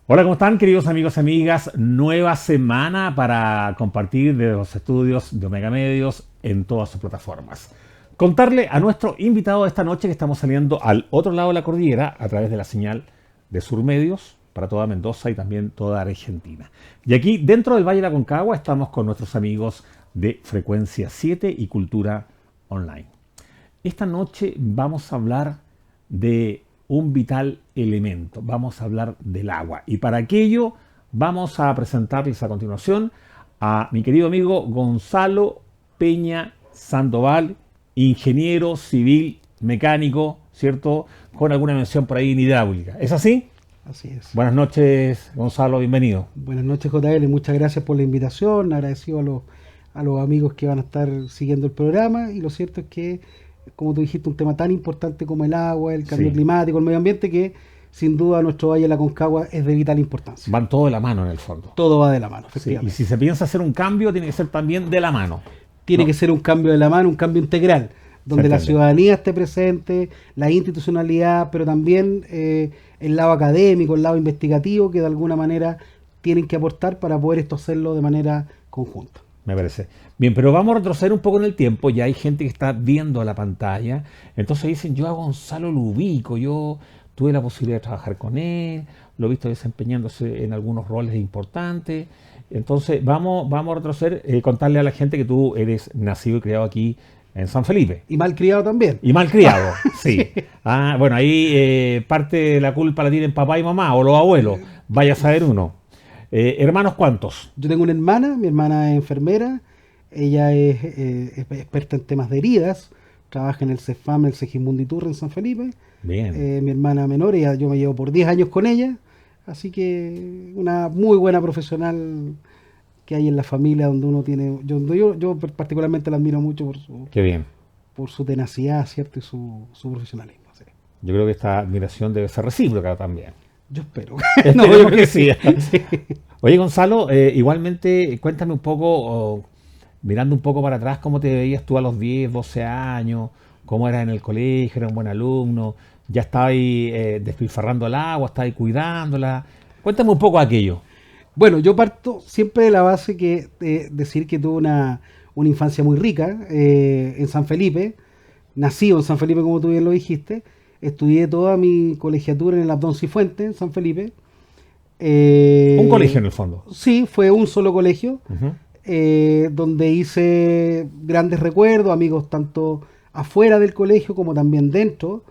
Hola, ¿cómo están, queridos amigos y amigas? Nueva semana para compartir de los estudios de Omega Medios en todas sus plataformas. Contarle a nuestro invitado de esta noche que estamos saliendo al otro lado de la cordillera a través de la señal de Sur Medios para toda Mendoza y también toda Argentina. Y aquí, dentro del Valle de la Aconcagua, estamos con nuestros amigos de Frecuencia 7 y Cultura Online. Esta noche vamos a hablar de un vital elemento. Vamos a hablar del agua. Y para aquello vamos a presentarles a continuación a mi querido amigo Gonzalo Peña Sandoval, ingeniero civil mecánico, ¿cierto? Con alguna mención por ahí en hidráulica. ¿Es así? Así es. Buenas noches, Gonzalo, bienvenido. Buenas noches, JL, muchas gracias por la invitación, agradecido a los amigos que van a estar siguiendo el programa, y lo cierto es que, como tú dijiste, un tema tan importante como el agua, el cambio climático, el medio ambiente, que sin duda nuestro Valle de la Aconcagua es de vital importancia. Van todo de la mano en el fondo. Todo va de la mano, efectivamente. Sí, y si se piensa hacer un cambio, tiene que ser también de la mano. Tiene que ser un cambio de la mano, un cambio integral, donde la ciudadanía esté presente, la institucionalidad, pero también el lado académico, el lado investigativo, que de alguna manera tienen que aportar para poder esto hacerlo de manera conjunta. Me parece. Bien, pero vamos a retroceder un poco en el tiempo. Ya hay gente que está viendo la pantalla. Entonces dicen, yo a Gonzalo lo ubico, yo tuve la posibilidad de trabajar con él, lo he visto desempeñándose en algunos roles importantes. Entonces vamos a retroceder, contarle a la gente que tú eres nacido y criado aquí en San Felipe. Y mal criado también. Y mal criado, sí. Bueno, ahí parte de la culpa la tienen papá y mamá o los abuelos. Vaya a saber uno. ¿Hermanos cuántos? Yo tengo una hermana, mi hermana es enfermera, ella es experta en temas de heridas, trabaja en el CEFAM, el Segismundo Iturre en San Felipe. Bien. Mi hermana menor, yo me llevo por 10 años con ella, así que una muy buena profesional que hay en la familia, donde uno tiene, yo particularmente la admiro mucho por su tenacidad, ¿cierto? Y su profesionalismo. ¿Sí? Yo creo que esta admiración debe ser recíproca también. Yo espero. No, yo creo que sí. Sí. Oye, Gonzalo, igualmente cuéntame un poco, mirando un poco para atrás, cómo te veías tú a los 10, 12 años, cómo eras en el colegio, eras un buen alumno, ya estabas ahí despilfarrando el agua, estabas ahí cuidándola. Cuéntame un poco aquello. Bueno, yo parto siempre de la base que decir que tuve una infancia muy rica en San Felipe, nacido en San Felipe, como tú bien lo dijiste. Estudié toda mi colegiatura en el Abdón Cifuentes, en San Felipe. Un colegio en el fondo. Sí, fue un solo colegio, donde hice grandes recuerdos, amigos tanto afuera del colegio como también dentro.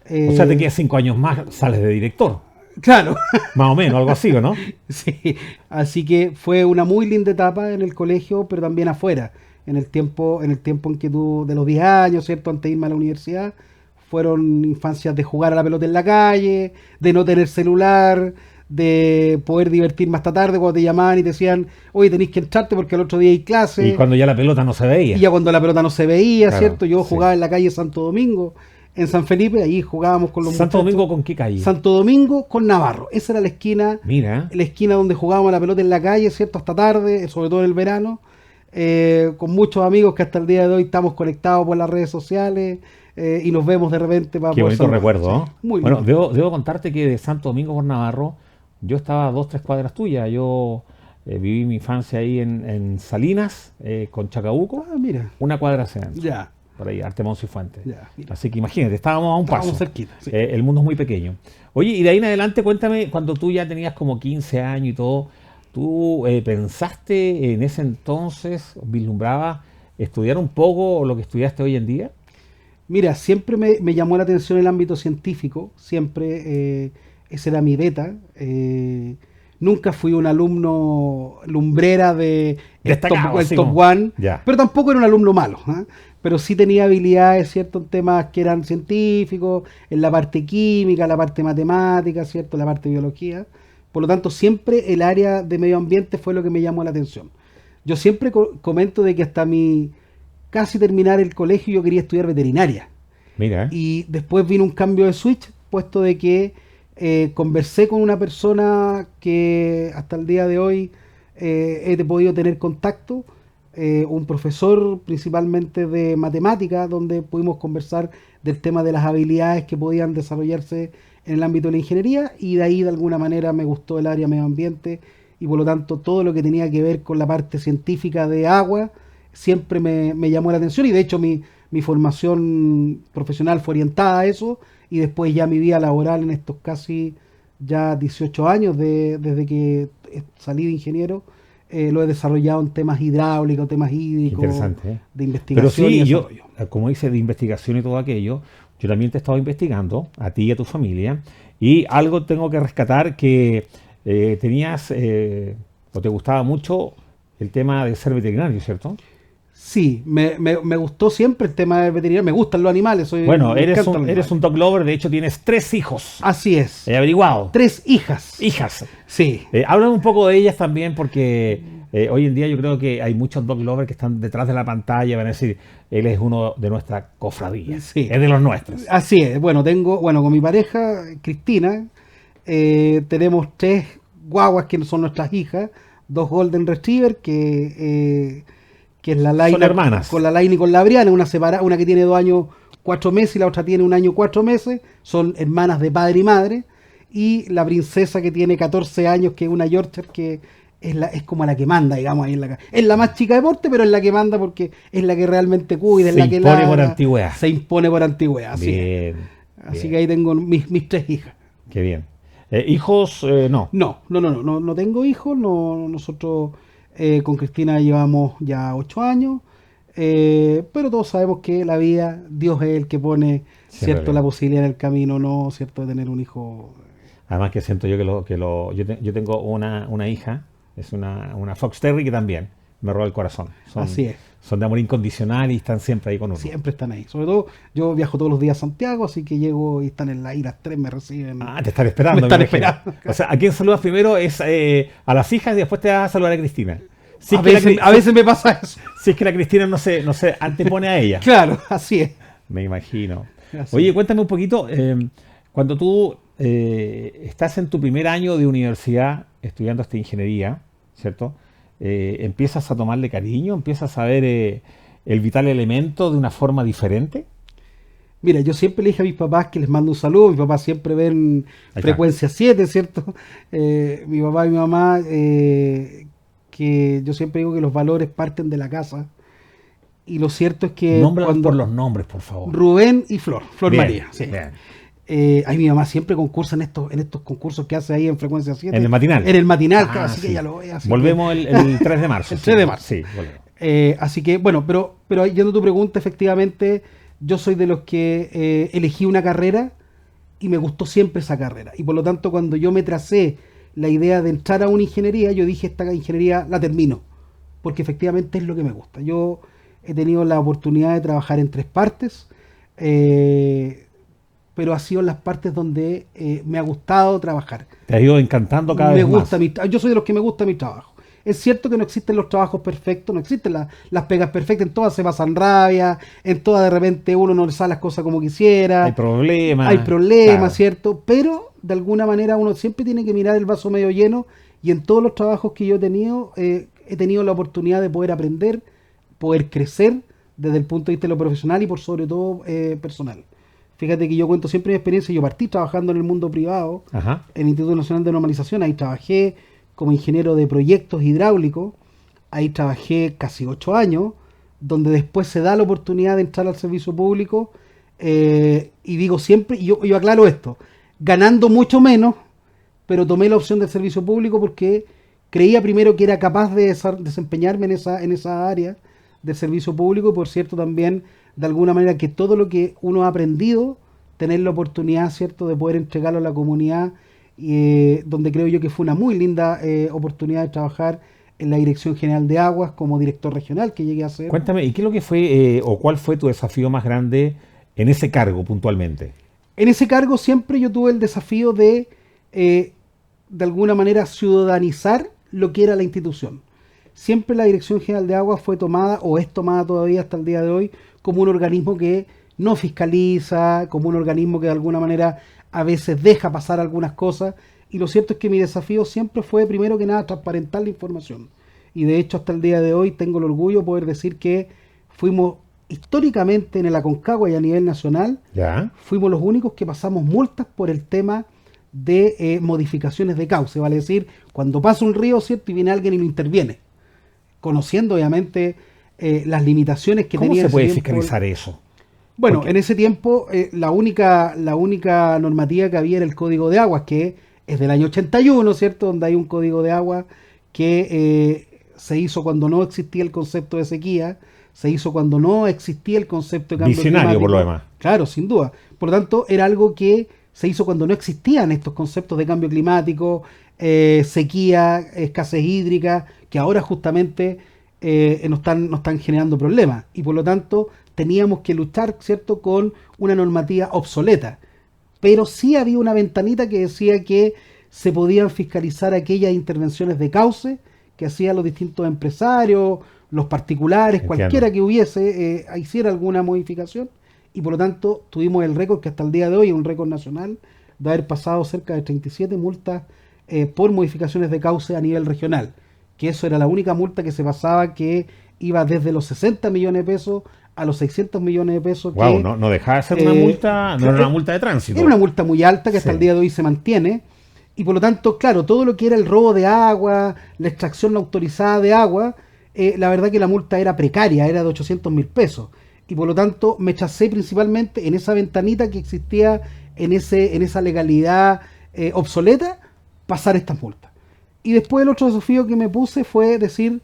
O sea, te quedas 5 años más, sales de director. Claro. Más o menos, algo así, ¿no? Sí, así que fue una muy linda etapa en el colegio, pero también afuera, en el tiempo en que tú, de los 10 años, ¿cierto?, antes de irme a la universidad. Fueron infancias de jugar a la pelota en la calle, de no tener celular, de poder divertirme hasta tarde cuando te llamaban y te decían, oye, tenés que entrarte porque el otro día hay clase. Y cuando ya la pelota no se veía. Y ya cuando la pelota no se veía, claro, ¿cierto? Yo jugaba en la calle Santo Domingo, en San Felipe, ahí jugábamos con los ¿Santo Domingo con qué calle? Santo Domingo con Navarro. Esa era la esquina. Mira. La esquina donde jugábamos la pelota en la calle, ¿cierto? Hasta tarde, sobre todo en el verano. Con muchos amigos que hasta el día de hoy estamos conectados por las redes sociales. Y nos vemos de repente para Qué bonito recuerdo, ¿no? Muy bueno, lindo. debo contarte que de Santo Domingo por Navarro, yo estaba a 2-3 cuadras tuyas. Yo viví mi infancia ahí en Salinas, con Chacabuco. Mira. Una cuadra hacia adentro. Ya. Por ahí, Artemón Cifuentes. Ya, así que imagínate, estábamos a un paso. Cerquita, sí. El mundo es muy pequeño. Oye, y de ahí en adelante, cuéntame, cuando tú ya tenías como 15 años y todo, ¿tú pensaste en ese entonces, vislumbrabas estudiar un poco lo que estudiaste hoy en día? Mira, siempre me llamó la atención el ámbito científico, siempre esa era mi beta. Nunca fui un alumno lumbrera de Destacado, el así top como- one, Ya. pero tampoco era un alumno malo, ¿ah? Pero sí tenía habilidades, ¿cierto? En temas que eran científicos, en la parte química, la parte matemática, ¿cierto? La parte biología. Por lo tanto, siempre el área de medio ambiente fue lo que me llamó la atención. Yo siempre comento de que hasta mi casi terminar el colegio yo quería estudiar veterinaria. Mira, ¿eh? Y después vino un cambio de switch, puesto de que conversé con una persona que hasta el día de hoy he podido tener contacto, un profesor principalmente de matemáticas, donde pudimos conversar del tema de las habilidades que podían desarrollarse en el ámbito de la ingeniería, y de ahí de alguna manera me gustó el área medio ambiente, y por lo tanto todo lo que tenía que ver con la parte científica de agua siempre me llamó la atención, y de hecho mi formación profesional fue orientada a eso, y después ya mi vida laboral en estos casi ya 18 años desde que salí de ingeniero, lo he desarrollado en temas hidráulicos, temas hídricos, Interesante, ¿eh? de Pero investigación sí, y yo, desarrollo. como dice, de investigación y todo aquello, yo también te he estado investigando, a ti y a tu familia, y algo tengo que rescatar que tenías, o te gustaba mucho el tema de ser veterinario, ¿cierto? Sí, me gustó siempre el tema de veterinaria, me gustan los animales, Bueno, me eres encantan un, los eres un animales. dog lover, de hecho tienes 3 hijos. Así es, He averiguado. 3 hijas. Hijas. Sí, Háblame un poco de ellas también, porque hoy en día yo creo que hay muchos dog lovers que están detrás de la pantalla y van a decir, él es uno de nuestra cofradía, Sí. es de los nuestros. así es. Bueno, con mi pareja, Cristina, tenemos 3 guaguas que son nuestras hijas, 2 Golden Retriever que es la Son Laila hermanas. con la Laina y con la Briana, una que tiene 2 años 4 meses y la otra tiene 1 año 4 meses, son hermanas de padre y madre, y la princesa que tiene 14 años, que es una Yorkshire, que es como la que manda, digamos, ahí en la casa. Es la más chica de porte, pero es la que manda porque es la que realmente cuida, es Se la que impone por ladra, antigüedad. se impone por antigüedad, así es. Bien, Así bien, que ahí tengo mis 3 hijas. qué bien. Hijos, no. No tengo hijos. No, nosotros con Cristina llevamos ya 8 años, pero todos sabemos que la vida, Dios es el que pone, Siempre cierto, bien. la posibilidad en el camino, no, cierto, de tener un hijo. Además que siento yo yo tengo una hija, es una Fox Terrier que también me roba el corazón. Así es. Son de amor incondicional y están siempre ahí con uno. Siempre están ahí. Sobre todo, yo viajo todos los días a Santiago, así que llego y están en la las 3 me reciben. Ah, te están esperando. Me están imagino. esperando. O sea, ¿a quién saludas primero? Es a las hijas y después te vas a saludar a Cristina. Si a, es que veces, la, a veces me pasa eso. si es que la Cristina no se antepone a ella. Claro, así es. Me imagino. Así Oye, es. cuéntame un poquito, cuando tú estás en tu primer año de universidad estudiando esta ingeniería, ¿cierto? ¿Empiezas a tomarle cariño? ¿Empiezas a ver el vital elemento de una forma diferente? Mira, yo siempre le dije a mis papás que les mando un saludo. Mis papás siempre ven Ahí está. Frecuencia 7, ¿cierto? Mi papá y mi mamá, que yo siempre digo que los valores parten de la casa. Y lo cierto es que Nómbralos cuando por los nombres, por favor. Rubén y Flor Bien, María, sí. bien. Ahí mi mamá siempre concursa en estos concursos que hace ahí en Frecuencia 7. En el matinal. En el matinal, Ah, claro, así sí. que ya lo ve. Así Volvemos el 3 de marzo. El 3 de marzo. Sí, volvemos. Así que, bueno, pero yendo a tu pregunta, efectivamente, yo soy de los que elegí una carrera y me gustó siempre esa carrera. Y por lo tanto, cuando yo me tracé la idea de entrar a una ingeniería, yo dije, esta ingeniería la termino, porque efectivamente es lo que me gusta. Yo he tenido la oportunidad de trabajar en 3 partes, pero ha sido en las partes donde me ha gustado trabajar. Te ha ido encantando cada Me vez gusta más. yo soy de los que me gusta mi trabajo. Es cierto que no existen los trabajos perfectos, no existen las pegas perfectas, en todas se pasan rabia, en todas de repente uno no le sale las cosas como quisiera, Hay problemas. hay problemas, claro. ¿cierto? Pero de alguna manera uno siempre tiene que mirar el vaso medio lleno, y en todos los trabajos que yo he tenido la oportunidad de poder aprender, poder crecer desde el punto de vista de lo profesional y por sobre todo personal. Fíjate que yo cuento siempre mi experiencia. Yo partí trabajando en el mundo privado, Ajá. en el Instituto Nacional de Normalización. Ahí trabajé como ingeniero de proyectos hidráulicos. Ahí trabajé casi 8 años, donde después se da la oportunidad de entrar al servicio público. Y digo siempre, y yo aclaro esto, ganando mucho menos, pero tomé la opción del servicio público porque creía primero que era capaz de desempeñarme en esa área del servicio público, y por cierto también de alguna manera que todo lo que uno ha aprendido, tener la oportunidad, cierto, de poder entregarlo a la comunidad donde creo yo que fue una muy linda oportunidad de trabajar en la Dirección General de Aguas como director regional que llegué a ser. Cuéntame, ¿y qué es lo que fue o cuál fue tu desafío más grande en ese cargo puntualmente? En ese cargo siempre yo tuve el desafío de alguna manera, ciudadanizar lo que era la institución. Siempre la Dirección General de Aguas fue tomada, o es tomada todavía hasta el día de hoy, como un organismo que no fiscaliza, como un organismo que de alguna manera a veces deja pasar algunas cosas. Y lo cierto es que mi desafío siempre fue, primero que nada, transparentar la información. Y de hecho, hasta el día de hoy tengo el orgullo de poder decir que fuimos históricamente en el Aconcagua y a nivel nacional, ¿Ya? fuimos los únicos que pasamos multas por el tema de modificaciones de cauce, vale decir, cuando pasa un río, ¿cierto? Y viene alguien y lo interviene, conociendo obviamente las limitaciones que ¿Cómo tenía se ese puede tiempo. fiscalizar eso? Bueno, Porque en ese tiempo la única normativa que había era el Código de Aguas, que es del año 81, ¿cierto? Donde hay un Código de Aguas que se hizo cuando no existía el concepto de sequía, se hizo cuando no existía el concepto de cambio visionario climático. por lo demás. Claro, sin duda. Por lo tanto, era algo que se hizo cuando no existían estos conceptos de cambio climático, sequía, escasez hídrica, que ahora justamente nos están generando problemas. Y por lo tanto, teníamos que luchar, ¿cierto?, con una normativa obsoleta. Pero sí había una ventanita que decía que se podían fiscalizar aquellas intervenciones de cauce que hacían los distintos empresarios, los particulares, Entiendo. cualquiera que hubiese, hiciera alguna modificación. Y por lo tanto tuvimos el récord que hasta el día de hoy es un récord nacional de haber pasado cerca de 37 multas por modificaciones de cauce a nivel regional. Que eso era la única multa que se pasaba, que iba desde los 60 millones de pesos a los 600 millones de pesos. Wow, que, no deja de ser una multa, no era una multa de tránsito. Era una multa muy alta que hasta Sí. el día de hoy se mantiene. Y por lo tanto, claro, todo lo que era el robo de agua, la extracción no autorizada de agua, la verdad que la multa era precaria, era de 800.000 pesos. Y por lo tanto me chacé principalmente en esa ventanita que existía en esa legalidad obsoleta, pasar estas multas. Y después el otro desafío que me puse fue decir,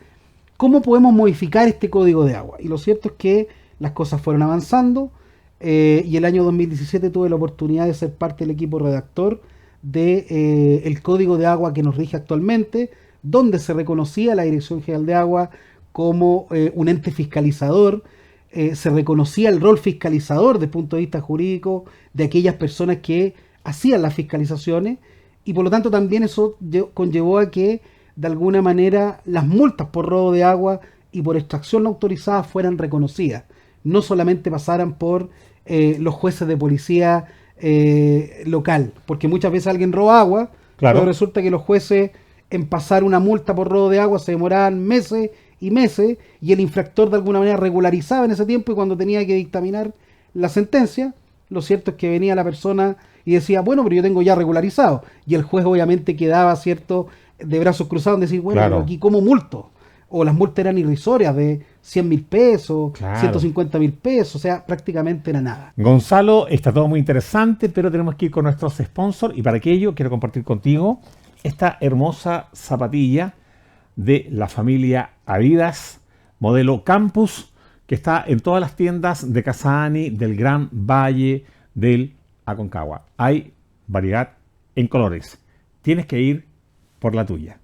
¿cómo podemos modificar este código de agua? Y lo cierto es que las cosas fueron avanzando y el año 2017 tuve la oportunidad de ser parte del equipo redactor de el código de agua que nos rige actualmente, donde se reconocía la Dirección General de Agua como un ente fiscalizador, se reconocía el rol fiscalizador desde el punto de vista jurídico de aquellas personas que hacían las fiscalizaciones, y por lo tanto también eso conllevó a que de alguna manera las multas por robo de agua y por extracción no autorizada fueran reconocidas, no solamente pasaran por los jueces de policía local, porque muchas veces alguien roba agua, Claro. pero resulta que los jueces en pasar una multa por robo de agua se demoraban meses y meses, y el infractor de alguna manera regularizaba en ese tiempo, y cuando tenía que dictaminar la sentencia, lo cierto es que venía la persona y decía, bueno, pero yo tengo ya regularizado, y el juez obviamente quedaba, cierto, de brazos cruzados en decir, bueno, Claro. pero aquí ¿cómo multo? O las multas eran irrisorias de 100.000 pesos, Claro. 150.000 pesos, o sea, prácticamente era nada. Gonzalo, está todo muy interesante, pero tenemos que ir con nuestros sponsors y para aquello quiero compartir contigo esta hermosa zapatilla de la familia Adidas, modelo Campus, que está en todas las tiendas de Casani, del Gran Valle, del Aconcagua. Hay variedad en colores. Tienes que ir por la tuya.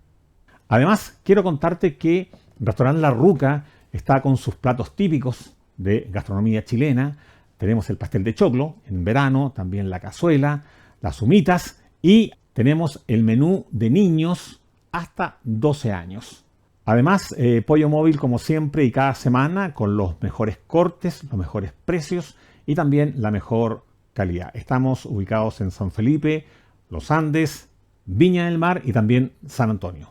Además, quiero contarte que Restaurant La Ruca está con sus platos típicos de gastronomía chilena. Tenemos el pastel de choclo en verano, también la cazuela, las humitas y tenemos el menú de niños hasta 12 años. Además, Pollo Móvil como siempre y cada semana con los mejores cortes, los mejores precios y también la mejor calidad. Estamos ubicados en San Felipe, Los Andes, Viña del Mar y también San Antonio.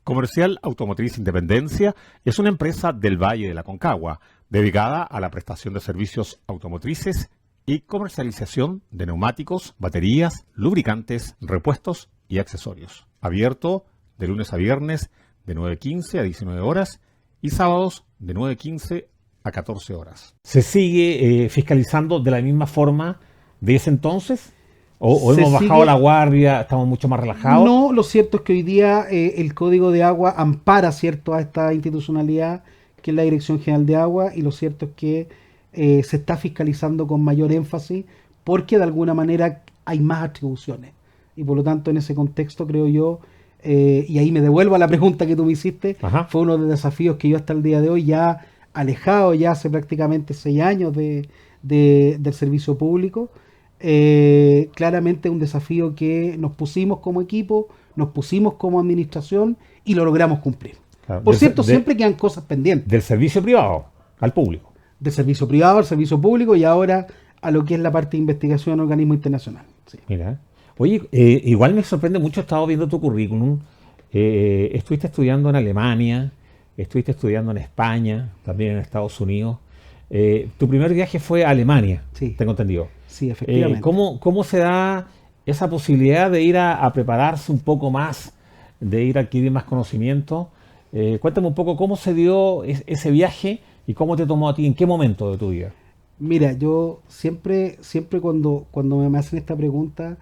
Comercial Automotriz Independencia es una empresa del Valle de la Aconcagua, dedicada a la prestación de servicios automotrices y comercialización de neumáticos, baterías, lubricantes, repuestos y accesorios. Abierto de lunes a viernes de 9:15 a 19 horas y sábados de 9:15 a 14 horas. ¿Se sigue fiscalizando de la misma forma de ese entonces? ¿O hemos bajado la guardia, estamos mucho más relajados? No, lo cierto es que hoy día el Código de Agua ampara, ¿cierto?, a esta institucionalidad que es la Dirección General de Agua, y lo cierto es que se está fiscalizando con mayor énfasis porque de alguna manera hay más atribuciones. y por lo tanto en ese contexto creo yo, y ahí me devuelvo a la pregunta que tú me hiciste, Ajá. fue uno de los desafíos que yo hasta el día de hoy ya alejado, ya hace prácticamente 6 años del servicio público, claramente un desafío que nos pusimos como equipo, nos pusimos como administración y lo logramos cumplir. Claro, Por cierto, siempre quedan cosas pendientes. Del servicio privado al público. Del servicio privado al servicio público y ahora a lo que es la parte de investigación en organismo internacional. Sí. Mira. Oye, igual me sorprende mucho, he estado viendo tu currículum. Estuviste estudiando en Alemania, estuviste estudiando en España, también en Estados Unidos. Tu primer viaje fue a Alemania, Sí. tengo entendido. Sí, efectivamente. ¿Cómo se da esa posibilidad de ir a prepararse un poco más, de ir a adquirir más conocimiento? Cuéntame un poco cómo se dio ese viaje y cómo te tomó a ti, en qué momento de tu vida. Mira, yo siempre cuando me hacen esta pregunta,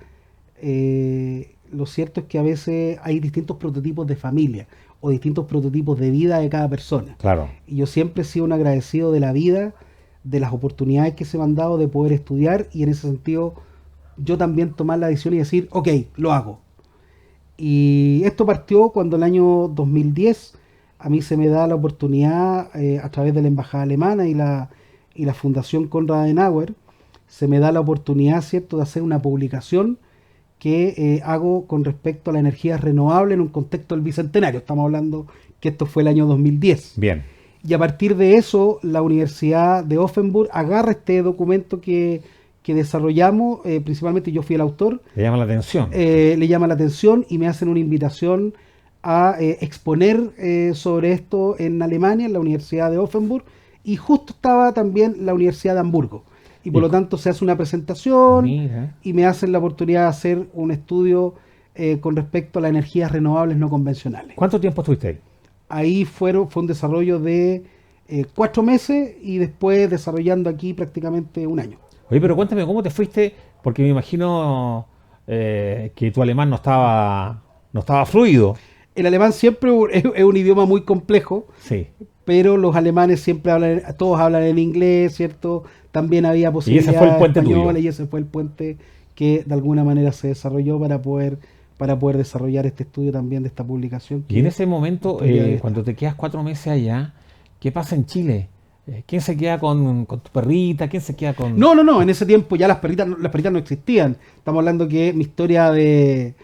lo cierto es que a veces hay distintos prototipos de familia o distintos prototipos de vida de cada persona. Claro. Y yo siempre he sido un agradecido de la vida, de las oportunidades que se me han dado de poder estudiar y en ese sentido yo también tomar la decisión y decir, ok, lo hago. Y esto partió cuando el año 2010 a mí se me da la oportunidad a través de la Embajada Alemana y la Fundación Konrad Adenauer, se me da la oportunidad, ¿cierto?, de hacer una publicación que hago con respecto a la energía renovable en un contexto del Bicentenario. Estamos hablando que esto fue el año 2010. Bien. Y a partir de eso, la Universidad de Offenburg agarra este documento que desarrollamos, principalmente yo fui el autor. Le llama la atención. Le llama la atención y me hacen una invitación a exponer sobre esto en Alemania, en la Universidad de Offenburg, y justo estaba también la Universidad de Hamburgo. Y por lo tanto se hace una presentación. Mira. Y me hacen la oportunidad de hacer un estudio con respecto a las energías renovables no convencionales. ¿Cuánto tiempo estuviste ahí? Ahí fue un desarrollo de 4 meses y después desarrollando aquí prácticamente un año. Oye, pero cuéntame, ¿cómo te fuiste? Porque me imagino que tu alemán no estaba fluido. El alemán siempre es un idioma muy complejo, Sí. pero los alemanes siempre todos hablan en inglés, ¿cierto? También había Y posibilidades ese fue el puente españolas tuyo. y ese fue el puente que de alguna manera se desarrolló para poder desarrollar este estudio también de esta publicación. Y en ese momento, Estoy ahí. cuando te quedas 4 meses allá, ¿qué pasa en Chile? ¿Quién se queda con tu perrita? ¿Quién se queda con...? No, en ese tiempo ya las perritas no existían. Estamos hablando que mi historia de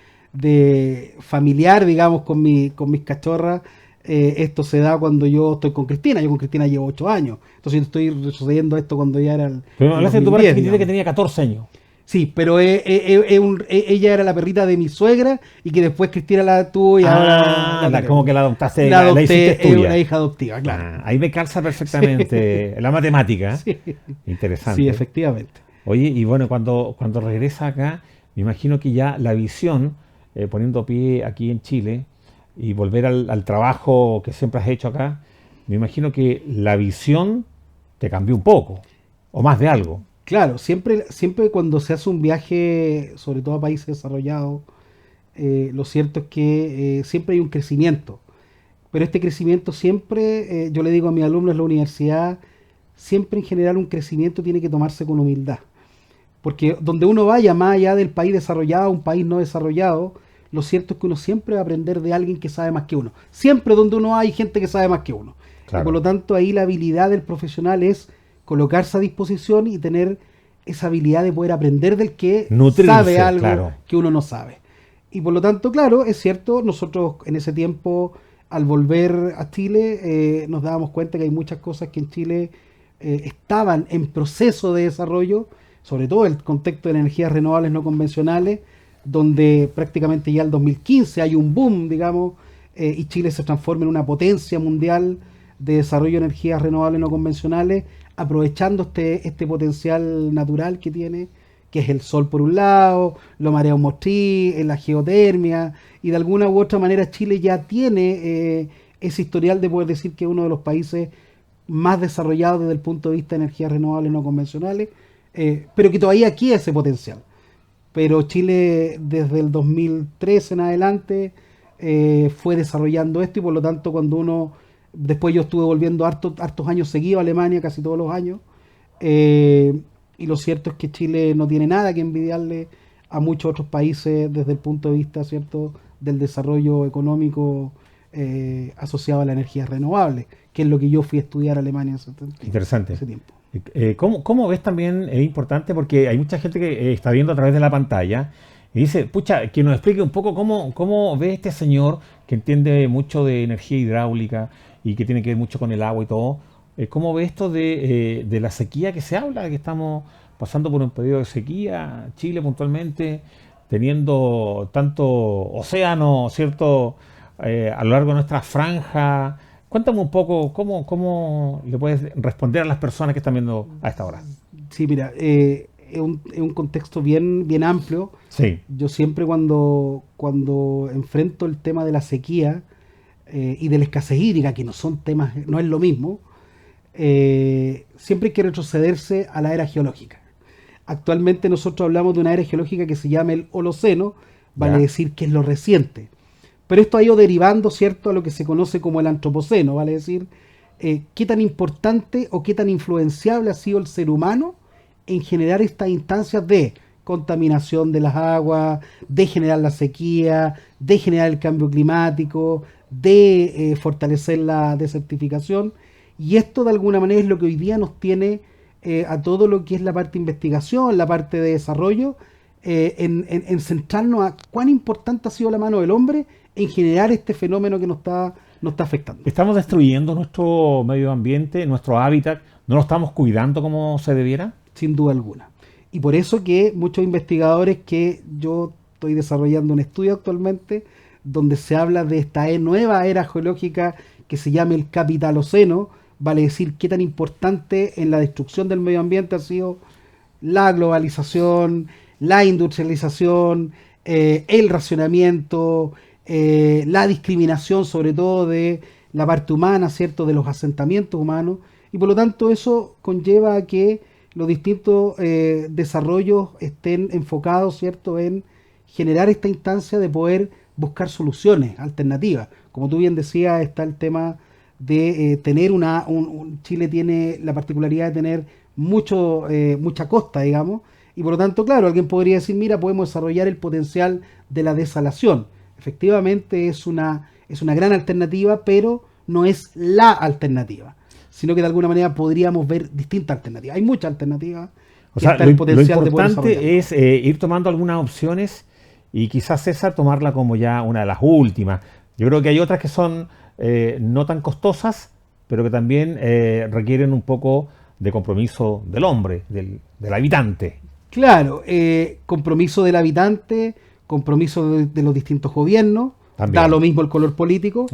familiar, digamos, con mis cachorras, esto se da cuando yo estoy con Cristina. Yo con Cristina llevo 8 años. Entonces yo estoy retrocediendo a esto cuando ya era Pero me hablaste de tu perra 2010, chiquitita que digamos. tenía 14 años. Sí, pero ella era la perrita de mi suegra y que después Cristina la tuvo y ahora como que la adoptaste, la la adopté, hiciste es tuya. una hija adoptiva, claro. Ahí me calza perfectamente la matemática. Sí. Interesante. Sí, efectivamente. Oye, y bueno, cuando regresa acá, me imagino que ya la visión, poniendo pie aquí en Chile, y volver al trabajo que siempre has hecho acá, me imagino que la visión te cambió un poco, o más de algo. Claro, siempre cuando se hace un viaje, sobre todo a países desarrollados, lo cierto es que siempre hay un crecimiento. Pero este crecimiento siempre, yo le digo a mis alumnos en la universidad, siempre en general un crecimiento tiene que tomarse con humildad. Porque donde uno vaya, más allá del país desarrollado, un país no desarrollado, lo cierto es que uno siempre va a aprender de alguien que sabe más que uno. Siempre donde uno hay gente que sabe más que uno. Claro. Y por lo tanto ahí la habilidad del profesional es colocarse a disposición y tener esa habilidad de poder aprender del que Nutrirse, sabe algo claro. que uno no sabe. Y por lo tanto, claro, es cierto, nosotros en ese tiempo, al volver a Chile, nos dábamos cuenta que hay muchas cosas que en Chile estaban en proceso de desarrollo, sobre todo el contexto de energías renovables no convencionales, donde prácticamente ya el 2015 hay un boom, digamos, y Chile se transforma en una potencia mundial de desarrollo de energías renovables no convencionales, aprovechando este potencial natural que tiene, que es el sol por un lado, los mareos motriz, la geotermia, y de alguna u otra manera Chile ya tiene ese historial de poder decir que es uno de los países más desarrollados desde el punto de vista de energías renovables no convencionales, pero que todavía queda ese potencial. Pero Chile desde el 2013 en adelante fue desarrollando esto y por lo tanto después yo estuve volviendo hartos años seguidos a Alemania, casi todos los años, y lo cierto es que Chile no tiene nada que envidiarle a muchos otros países desde el punto de vista, ¿cierto?, del desarrollo económico asociado a la energía renovable, que es lo que yo fui a estudiar a Alemania Interesante. ese tiempo. ¿Cómo ves también? Es importante porque hay mucha gente que está viendo a través de la pantalla y dice, pucha, que nos explique un poco cómo ve este señor que entiende mucho de energía hidráulica y que tiene que ver mucho con el agua y todo. ¿Cómo ve esto de la sequía que se habla, que estamos pasando por un periodo de sequía, Chile puntualmente, teniendo tanto océano, ¿cierto?, a lo largo de nuestra franja? Cuéntame un poco cómo le puedes responder a las personas que están viendo a esta hora. Sí, mira, es un contexto bien amplio. Sí. Yo siempre cuando enfrento el tema de la sequía y de la escasez hídrica, que no son temas, no es lo mismo, siempre hay que retrocederse a la era geológica. Actualmente nosotros hablamos de una era geológica que se llama el Holoceno, vale decir que es lo reciente. Pero esto ha ido derivando, ¿cierto?, a lo que se conoce como el Antropoceno, vale decir, qué tan importante o qué tan influenciable ha sido el ser humano en generar estas instancias de contaminación de las aguas, de generar la sequía, de generar el cambio climático, de fortalecer la desertificación. Y esto de alguna manera es lo que hoy día nos tiene a todo lo que es la parte de investigación, la parte de desarrollo, en centrarnos a cuán importante ha sido la mano del hombre en generar este fenómeno que nos está afectando. ¿Estamos destruyendo nuestro medio ambiente, nuestro hábitat? ¿No lo estamos cuidando como se debiera? Sin duda alguna. Y por eso que muchos investigadores, que yo estoy desarrollando un estudio actualmente donde se habla de esta nueva era geológica que se llama el Capitaloceno, vale decir qué tan importante en la destrucción del medio ambiente ha sido la globalización, la industrialización, el racionamiento, la discriminación sobre todo de la parte humana, ¿cierto?, de los asentamientos humanos, y por lo tanto eso conlleva a que los distintos desarrollos estén enfocados, ¿cierto?, en generar esta instancia de poder buscar soluciones alternativas. Como tú bien decías, está el tema de tener Chile tiene la particularidad de tener mucha costa, digamos, y por lo tanto, claro, alguien podría decir, mira, podemos desarrollar el potencial de la desalación. Efectivamente es una gran alternativa, pero no es la alternativa, sino que de alguna manera podríamos ver distintas alternativas. Hay muchas alternativas. O sea, lo importante es ir tomando algunas opciones y quizás César tomarla como ya una de las últimas. Yo creo que hay otras que son no tan costosas, pero que también requieren un poco de compromiso del hombre, del habitante. Claro, compromiso del habitante, compromiso de los distintos gobiernos, también da lo mismo el color político,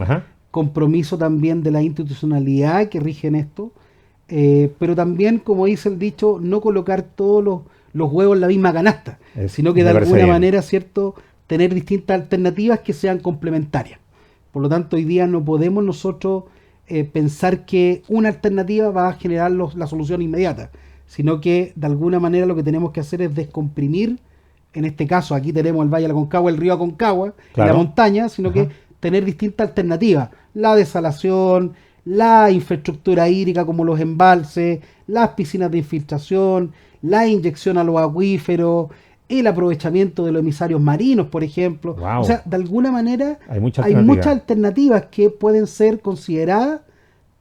compromiso también de la institucionalidad que rigen esto, pero también, como dice el dicho, no colocar todos los huevos en la misma canasta, sino que de alguna manera, ¿cierto?, tener distintas alternativas que sean complementarias. Por lo tanto, hoy día no podemos nosotros pensar que una alternativa va a generar la solución inmediata, sino que de alguna manera lo que tenemos que hacer es descomprimir. En este caso, aquí tenemos el Valle de Aconcagua, el río Aconcagua, claro, y la montaña, sino que tener distintas alternativas. La desalación, la infraestructura hídrica como los embalses, las piscinas de infiltración, la inyección a los acuíferos, el aprovechamiento de los emisarios marinos, por ejemplo. Wow. O sea, de alguna manera hay muchas alternativas que pueden ser consideradas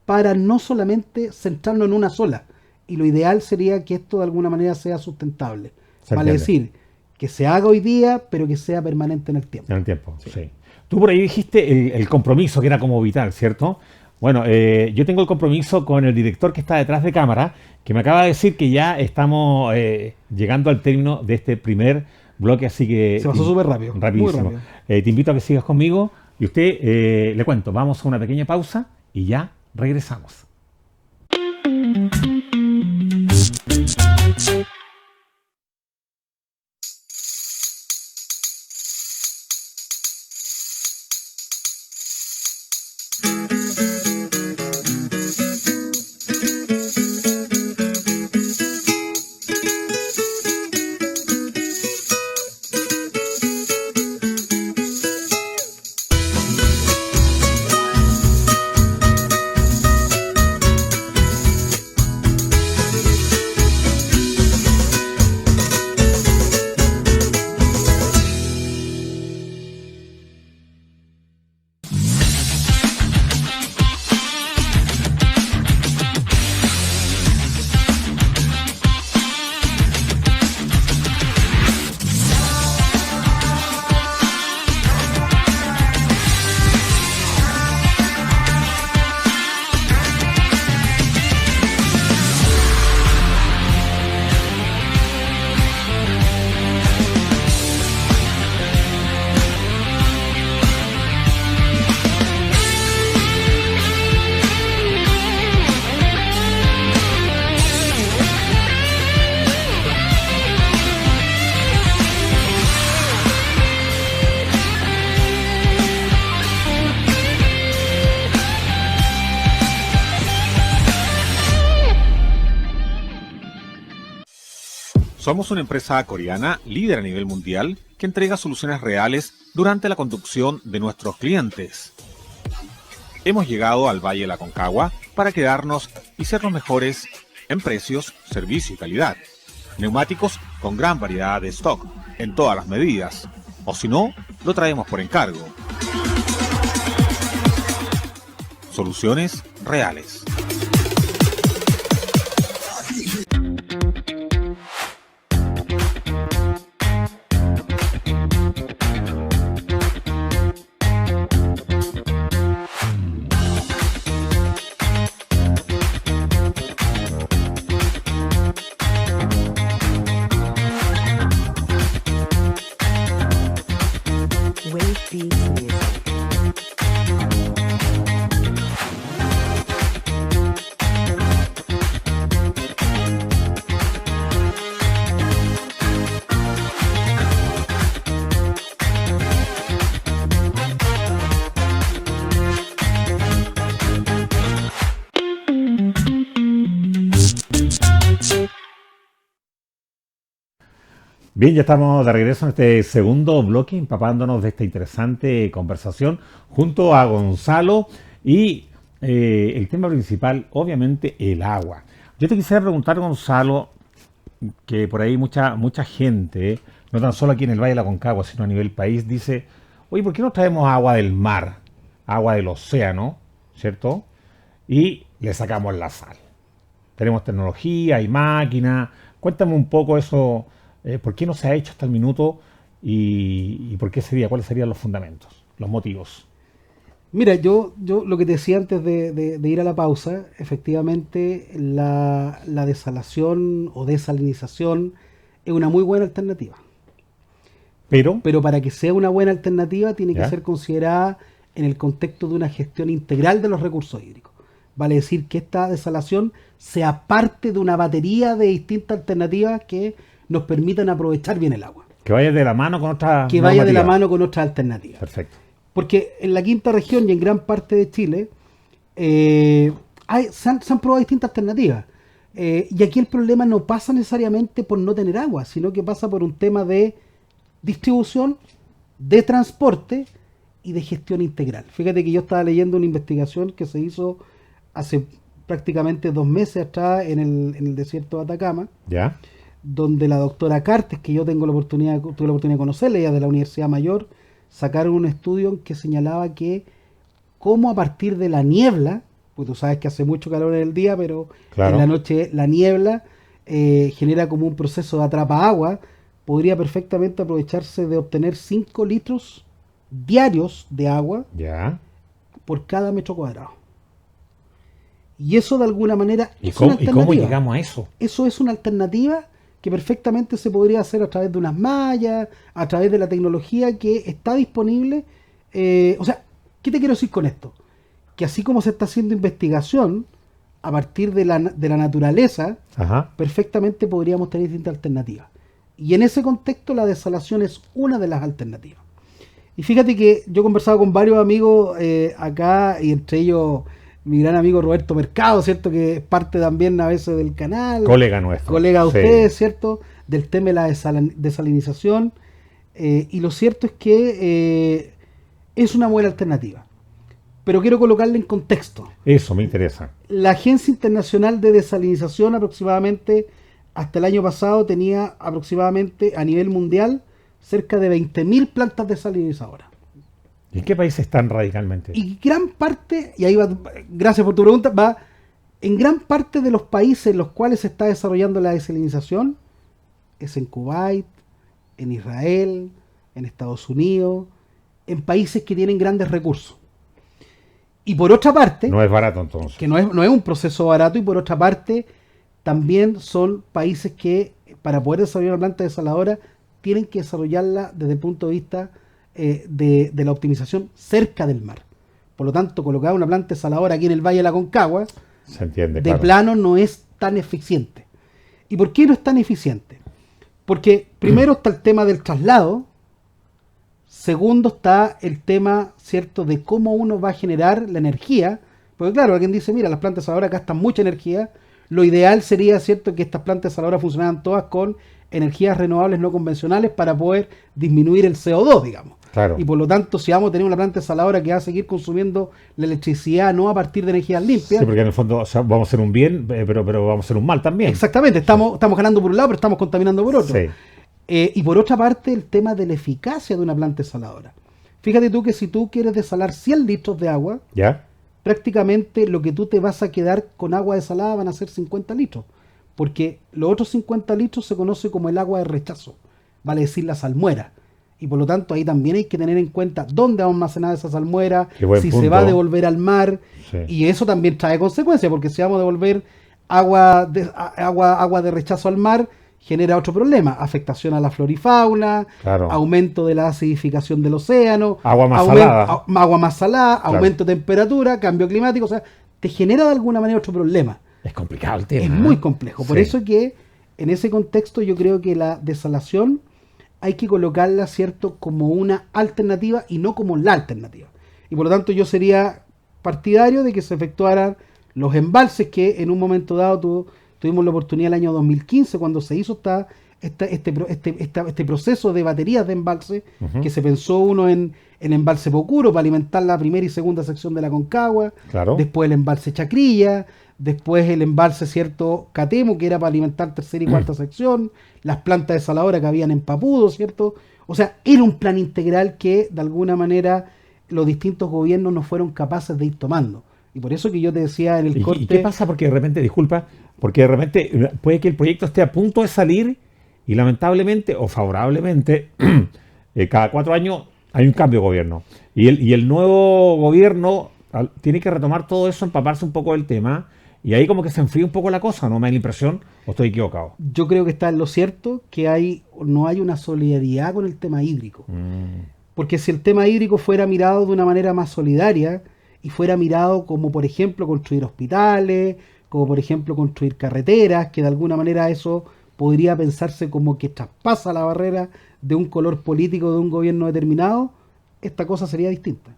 para no solamente centrarnos en una sola. Y lo ideal sería que esto de alguna manera sea sustentable. Vale decir, que se haga hoy día, pero que sea permanente en el tiempo. En el tiempo, sí. Tú por ahí dijiste el compromiso, que era como vital, ¿cierto? Bueno, yo tengo el compromiso con el director que está detrás de cámara, que me acaba de decir que ya estamos llegando al término de este primer bloque, así que... Se pasó súper rápido. Rapidísimo. Muy rápido. Te invito a que sigas conmigo y usted, le cuento, vamos a una pequeña pausa y ya regresamos. Somos una empresa coreana líder a nivel mundial que entrega soluciones reales durante la conducción de nuestros clientes. Hemos llegado al Valle de la Aconcagua para quedarnos y ser los mejores en precios, servicio y calidad. Neumáticos con gran variedad de stock, en todas las medidas. O si no, lo traemos por encargo. Soluciones reales. Wave Beats Music. Bien, ya estamos de regreso en este segundo bloque, empapándonos de esta interesante conversación junto a Gonzalo y el tema principal, obviamente, el agua. Yo te quisiera preguntar, Gonzalo, que por ahí mucha gente, no tan solo aquí en el Valle de la Aconcagua, sino a nivel país, dice, oye, ¿por qué no traemos agua del mar, agua del océano, ¿cierto? Y le sacamos la sal. Tenemos tecnología, hay máquinas. Cuéntame un poco eso. ¿Por qué no se ha hecho hasta el minuto y por qué sería? ¿Cuáles serían los fundamentos, los motivos? Mira, yo lo que te decía antes de ir a la pausa, efectivamente la desalación o desalinización es una muy buena alternativa. Pero para que sea una buena alternativa tiene que ¿Ya? ser considerada en el contexto de una gestión integral de los recursos hídricos. Vale decir que esta desalación sea parte de una batería de distintas alternativas que nos permitan aprovechar bien el agua. Que vaya de la mano con otra Que vaya de la normativa. mano con otras alternativas. Perfecto. Porque en la quinta región y en gran parte de Chile se han probado distintas alternativas. Y aquí el problema no pasa necesariamente por no tener agua, sino que pasa por un tema de distribución, de transporte y de gestión integral. Fíjate que yo estaba leyendo una investigación que se hizo hace prácticamente 2 meses atrás en el desierto de Atacama, ¿Ya? donde la doctora Cartes, que yo tuve la oportunidad de conocerla, ella de la Universidad Mayor, sacaron un estudio en que señalaba que cómo a partir de la niebla, pues tú sabes que hace mucho calor en el día, pero Claro. en la noche la niebla genera como un proceso de atrapa-agua, podría perfectamente aprovecharse de obtener 5 litros diarios de agua ¿Ya? por cada metro cuadrado. Y eso de alguna manera ¿Y es una cómo alternativa. llegamos a eso? Eso es una alternativa que perfectamente se podría hacer a través de unas mallas, a través de la tecnología que está disponible. O sea, ¿qué te quiero decir con esto? Que así como se está haciendo investigación a partir de la naturaleza, Ajá. perfectamente podríamos tener distintas alternativas. Y en ese contexto la desalación es una de las alternativas. Y fíjate que yo he conversado con varios amigos acá, y entre ellos mi gran amigo Roberto Mercado, ¿cierto? Que es parte también a veces del canal. Colega nuestro. Colega de Sí. ustedes, ¿cierto? Del tema de la desalinización. Y lo cierto es que es una buena alternativa. Pero quiero colocarla en contexto. Eso me interesa. La Agencia Internacional de Desalinización aproximadamente hasta el año pasado tenía aproximadamente a nivel mundial cerca de 20.000 plantas desalinizadoras. ¿Y en qué países están radicalmente? Y gran parte, y ahí va, gracias por tu pregunta, va en gran parte de los países en los cuales se está desarrollando la desalinización, es en Kuwait, en Israel, en Estados Unidos, en países que tienen grandes recursos. Y por otra parte, No es barato entonces. que no es un proceso barato, y por otra parte, también son países que para poder desarrollar una planta desaladora tienen que desarrollarla desde el punto de vista de la optimización cerca del mar. Por lo tanto, colocar una planta desaladora aquí en el Valle de la Aconcagua, Se entiende, de claro. plano no es tan eficiente. ¿Y por qué no es tan eficiente? Porque primero está el tema del traslado, segundo está el tema, ¿cierto?, de cómo uno va a generar la energía, porque claro, alguien dice, mira, las plantas ahora gastan mucha energía, Lo ideal sería, ¿cierto?, que estas plantas desaladoras funcionaran todas con energías renovables no convencionales para poder disminuir el CO2, digamos. Claro. Y por lo tanto, si vamos a tener una planta desaladora que va a seguir consumiendo la electricidad no a partir de energías limpias. Sí, porque en el fondo, o sea, vamos a hacer un bien, pero vamos a hacer un mal también. Exactamente, estamos ganando por un lado, pero estamos contaminando por otro. Sí. Y por otra parte, el tema de la eficacia de una planta desaladora. Fíjate tú que si tú quieres desalar 100 litros de agua, ¿Ya? prácticamente lo que tú te vas a quedar con agua desalada van a ser 50 litros. Porque los otros 50 litros se conoce como el agua de rechazo, vale decir la salmuera. Y por lo tanto ahí también hay que tener en cuenta dónde va a almacenar esa salmuera, Qué buen si punto. se va a devolver al mar. Sí. Y eso también trae consecuencias, porque si vamos a devolver agua de rechazo al mar, genera otro problema: afectación a la flora y fauna, Claro. aumento de la acidificación del océano, Agua más aumen- salada. agua más salada, Claro. aumento de temperatura, cambio climático. O sea, te genera de alguna manera otro problema. Es complicado el tema. Es ¿eh? muy complejo. Por Sí. eso que en ese contexto yo creo que la desalación hay que colocarla, ¿cierto?, como una alternativa y no como la alternativa. Y por lo tanto yo sería partidario de que se efectuaran los embalses que en un momento dado tuvimos la oportunidad el año 2015 cuando se hizo este proceso de baterías de embalse, Ujú. que se pensó uno en embalse Pocuro para alimentar la primera y segunda sección de la Concagua, Claro. después el embalse Chacrilla, después el embalse, ¿cierto?, Catemo, que era para alimentar tercera y cuarta sección, las plantas desaladoras que habían en Papudo, ¿cierto? O sea, era un plan integral que de alguna manera los distintos gobiernos no fueron capaces de ir tomando. Y por eso que yo te decía en el corte... ¿Y qué pasa? Porque de repente, disculpa, porque de repente puede que el proyecto esté a punto de salir y lamentablemente o favorablemente cada 4 años hay un cambio de gobierno. Y el nuevo gobierno tiene que retomar todo eso, empaparse un poco del tema, y ahí como que se enfría un poco la cosa, ¿no me da la impresión? ¿O estoy equivocado? Yo creo que está en lo cierto que no hay una solidaridad con el tema hídrico. Porque si el tema hídrico fuera mirado de una manera más solidaria y fuera mirado como, por ejemplo, construir hospitales, como, por ejemplo, construir carreteras, que de alguna manera eso podría pensarse como que traspasa la barrera de un color político de un gobierno determinado, esta cosa sería distinta.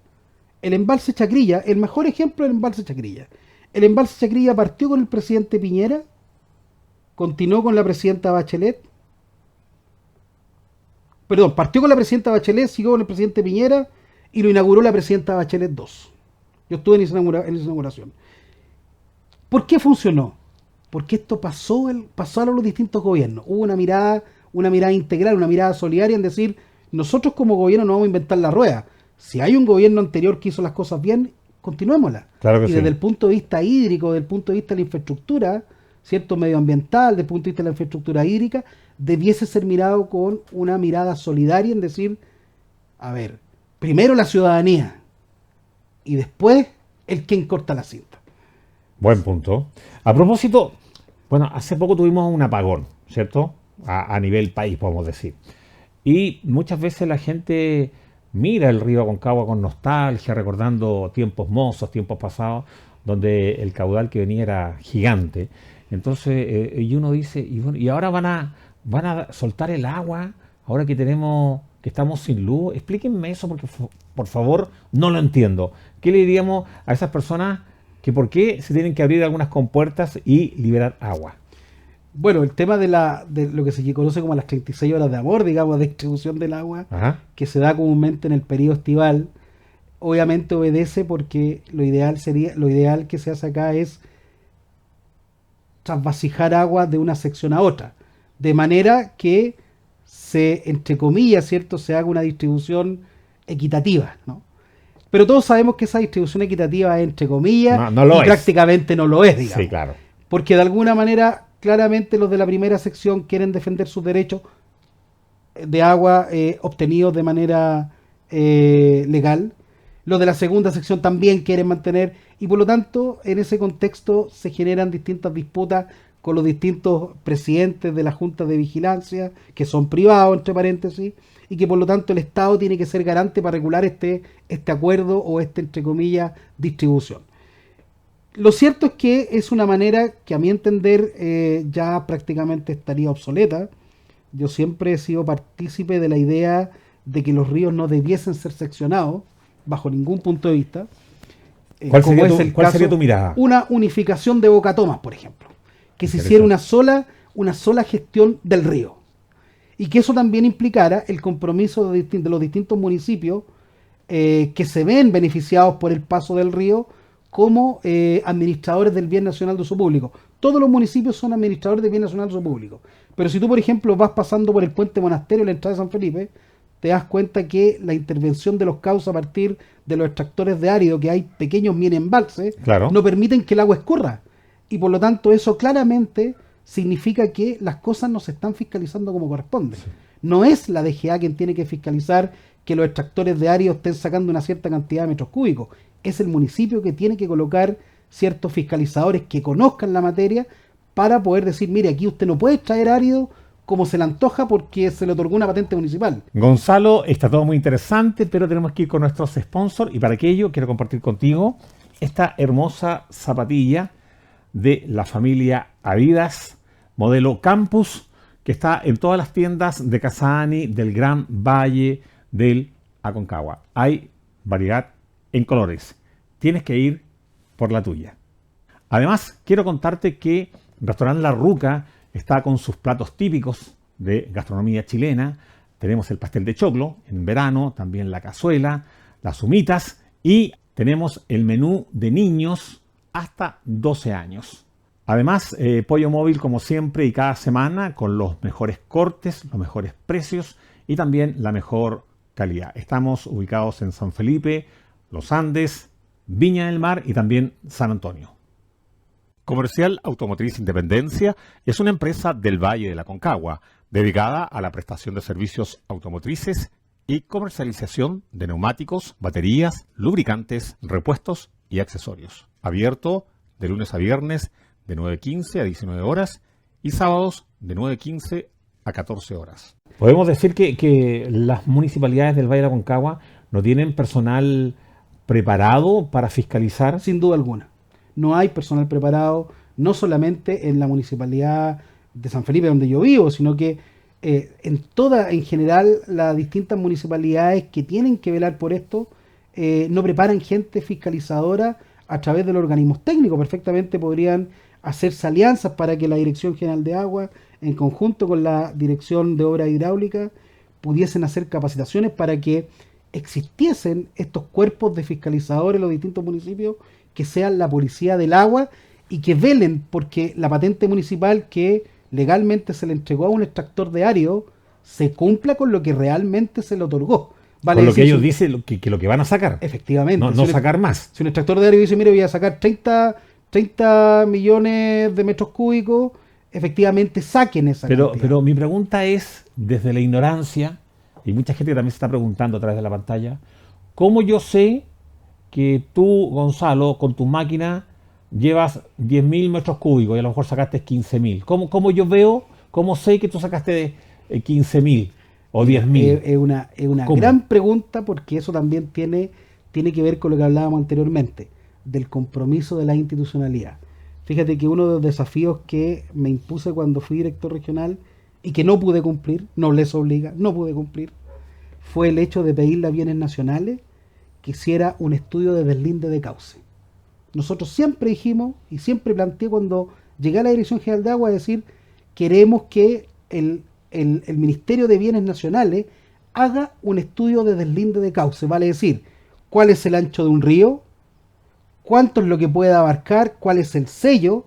El embalse Chacrilla, el mejor ejemplo del embalse Chacrilla. El embalse Chacrilla partió con el presidente Piñera, continuó con la presidenta Bachelet, partió con la presidenta Bachelet, siguió con el presidente Piñera y lo inauguró la presidenta Bachelet II. Yo estuve en esa inauguración. ¿Por qué funcionó? Porque esto pasaron los distintos gobiernos. Hubo una mirada integral, una mirada solidaria en decir, nosotros como gobierno no vamos a inventar la rueda. Si hay un gobierno anterior que hizo las cosas bien, continuémoslas. Claro que Y sí. desde el punto de vista hídrico, desde el punto de vista de la infraestructura, ¿cierto?, medioambiental, desde el punto de vista de la infraestructura hídrica, debiese ser mirado con una mirada solidaria en decir, a ver, primero la ciudadanía y después el quien corta la cinta. Buen punto. A propósito, bueno, hace poco tuvimos un apagón, ¿cierto? A nivel país, podemos decir. Y muchas veces la gente mira el río Aconcagua con nostalgia, recordando tiempos mozos, tiempos pasados, donde el caudal que venía era gigante. Entonces, y uno dice, y ahora van a soltar el agua, ahora que estamos sin luz. Explíquenme eso porque, por favor, no lo entiendo. ¿Qué le diríamos a esas personas que por qué se tienen que abrir algunas compuertas y liberar agua? Bueno, el tema de lo que se conoce como las 36 horas de amor, digamos, de distribución del agua, Ajá. que se da comúnmente en el periodo estival, obviamente obedece porque lo ideal que se hace acá es trasvasijar agua de una sección a otra, de manera que entre comillas, ¿cierto?, se haga una distribución equitativa, ¿no? Pero todos sabemos que esa distribución equitativa es entre comillas No lo y es. prácticamente no lo es, digamos. Sí, claro. Porque de alguna manera, claramente los de la primera sección quieren defender sus derechos de agua obtenidos de manera legal. Los de la segunda sección también quieren mantener, y por lo tanto, en ese contexto se generan distintas disputas con los distintos presidentes de la Junta de Vigilancia, que son privados, entre paréntesis, y que por lo tanto el Estado tiene que ser garante para regular este acuerdo o entre comillas, distribución. Lo cierto es que es una manera que a mi entender ya prácticamente estaría obsoleta. Yo siempre he sido partícipe de la idea de que los ríos no debiesen ser seccionados bajo ningún punto de vista. ¿Cuál como sería es tu- el cuál caso- sería tu mirada? Una unificación de Boca Tomas, por ejemplo. que se hiciera Interesante. una sola gestión del río. Y que eso también implicara el compromiso de los distintos municipios que se ven beneficiados por el paso del río como administradores del bien nacional de uso público. Todos los municipios son administradores del bien nacional de uso público. Pero si tú, por ejemplo, vas pasando por el puente Monasterio, la entrada de San Felipe, te das cuenta que la intervención de los cauces a partir de los extractores de árido, que hay pequeños mini embalses, Claro. no permiten que el agua escurra. Y por lo tanto eso claramente significa que las cosas no se están fiscalizando como corresponde. No es la DGA quien tiene que fiscalizar que los extractores de árido estén sacando una cierta cantidad de metros cúbicos. Es el municipio que tiene que colocar ciertos fiscalizadores que conozcan la materia para poder decir, mire, aquí usted no puede extraer árido como se le antoja porque se le otorgó una patente municipal. Gonzalo, está todo muy interesante, pero tenemos que ir con nuestros sponsors y para aquello quiero compartir contigo esta hermosa zapatilla de la familia Adidas, modelo Campus, que está en todas las tiendas de Casani, del Gran Valle, del Aconcagua. Hay variedad en colores. Tienes que ir por la tuya. Además, quiero contarte que Restaurant La Ruca está con sus platos típicos de gastronomía chilena. Tenemos el pastel de choclo en verano, también la cazuela, las humitas y tenemos el menú de niños hasta 12 años. Además, pollo móvil como siempre y cada semana con los mejores cortes, los mejores precios y también la mejor calidad. Estamos ubicados en San Felipe, Los Andes, Viña del Mar y también San Antonio. Comercial Automotriz Independencia es una empresa del Valle de la Aconcagua, dedicada a la prestación de servicios automotrices y comercialización de neumáticos, baterías, lubricantes, repuestos y accesorios. Abierto de lunes a viernes de 9:15 a 19 horas y sábados de 9:15 a 14 horas. Podemos decir que las municipalidades del Valle de la Aconcagua no tienen personal preparado para fiscalizar. Sin duda alguna. No hay personal preparado, no solamente en la municipalidad de San Felipe donde yo vivo, sino que en general, las distintas municipalidades que tienen que velar por esto no preparan gente fiscalizadora a través de los organismos técnicos. Perfectamente podrían hacerse alianzas para que la Dirección General de Agua, en conjunto con la Dirección de Obras Hidráulicas, pudiesen hacer capacitaciones para que existiesen estos cuerpos de fiscalizadores en los distintos municipios que sean la policía del agua y que velen porque la patente municipal que legalmente se le entregó a un extractor de árido se cumpla con lo que realmente se le otorgó. Vale, con lo que ellos dicen que lo que van a sacar. Efectivamente. No sacar más. Si un extractor de árido dice, mire, voy a sacar 30 millones de metros cúbicos, efectivamente saquen esa cantidad. Pero mi pregunta es, desde la ignorancia, y mucha gente también se está preguntando a través de la pantalla, ¿cómo yo sé que tú, Gonzalo, con tu máquina llevas 10.000 metros cúbicos y a lo mejor sacaste 15.000? ¿Cómo yo veo, cómo sé que tú sacaste 15.000 o 10.000? Es una gran pregunta porque eso también tiene que ver con lo que hablábamos anteriormente, del compromiso de la institucionalidad. Fíjate que uno de los desafíos que me impuse cuando fui director regional y que no pude cumplir, no les obliga, no pude cumplir, fue el hecho de pedirle a Bienes Nacionales que hiciera un estudio de deslinde de cauce. Nosotros siempre dijimos y siempre planteé cuando llegué a la Dirección General de Agua, decir, queremos que el Ministerio de Bienes Nacionales haga un estudio de deslinde de cauce, vale decir, cuál es el ancho de un río, cuánto es lo que puede abarcar, cuál es el sello,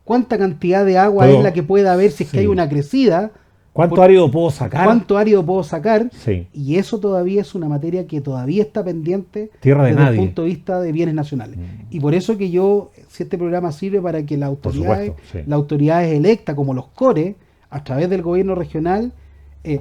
cuánta cantidad de agua es la que puede haber si es que hay una crecida, ¿cuánto árido puedo sacar? ¿Cuánto árido puedo sacar? Sí. Y eso todavía es una materia que todavía está pendiente desde el punto de vista de bienes nacionales. Y por eso que si este programa sirve para que las autoridades electas, como los CORE, a través del gobierno regional,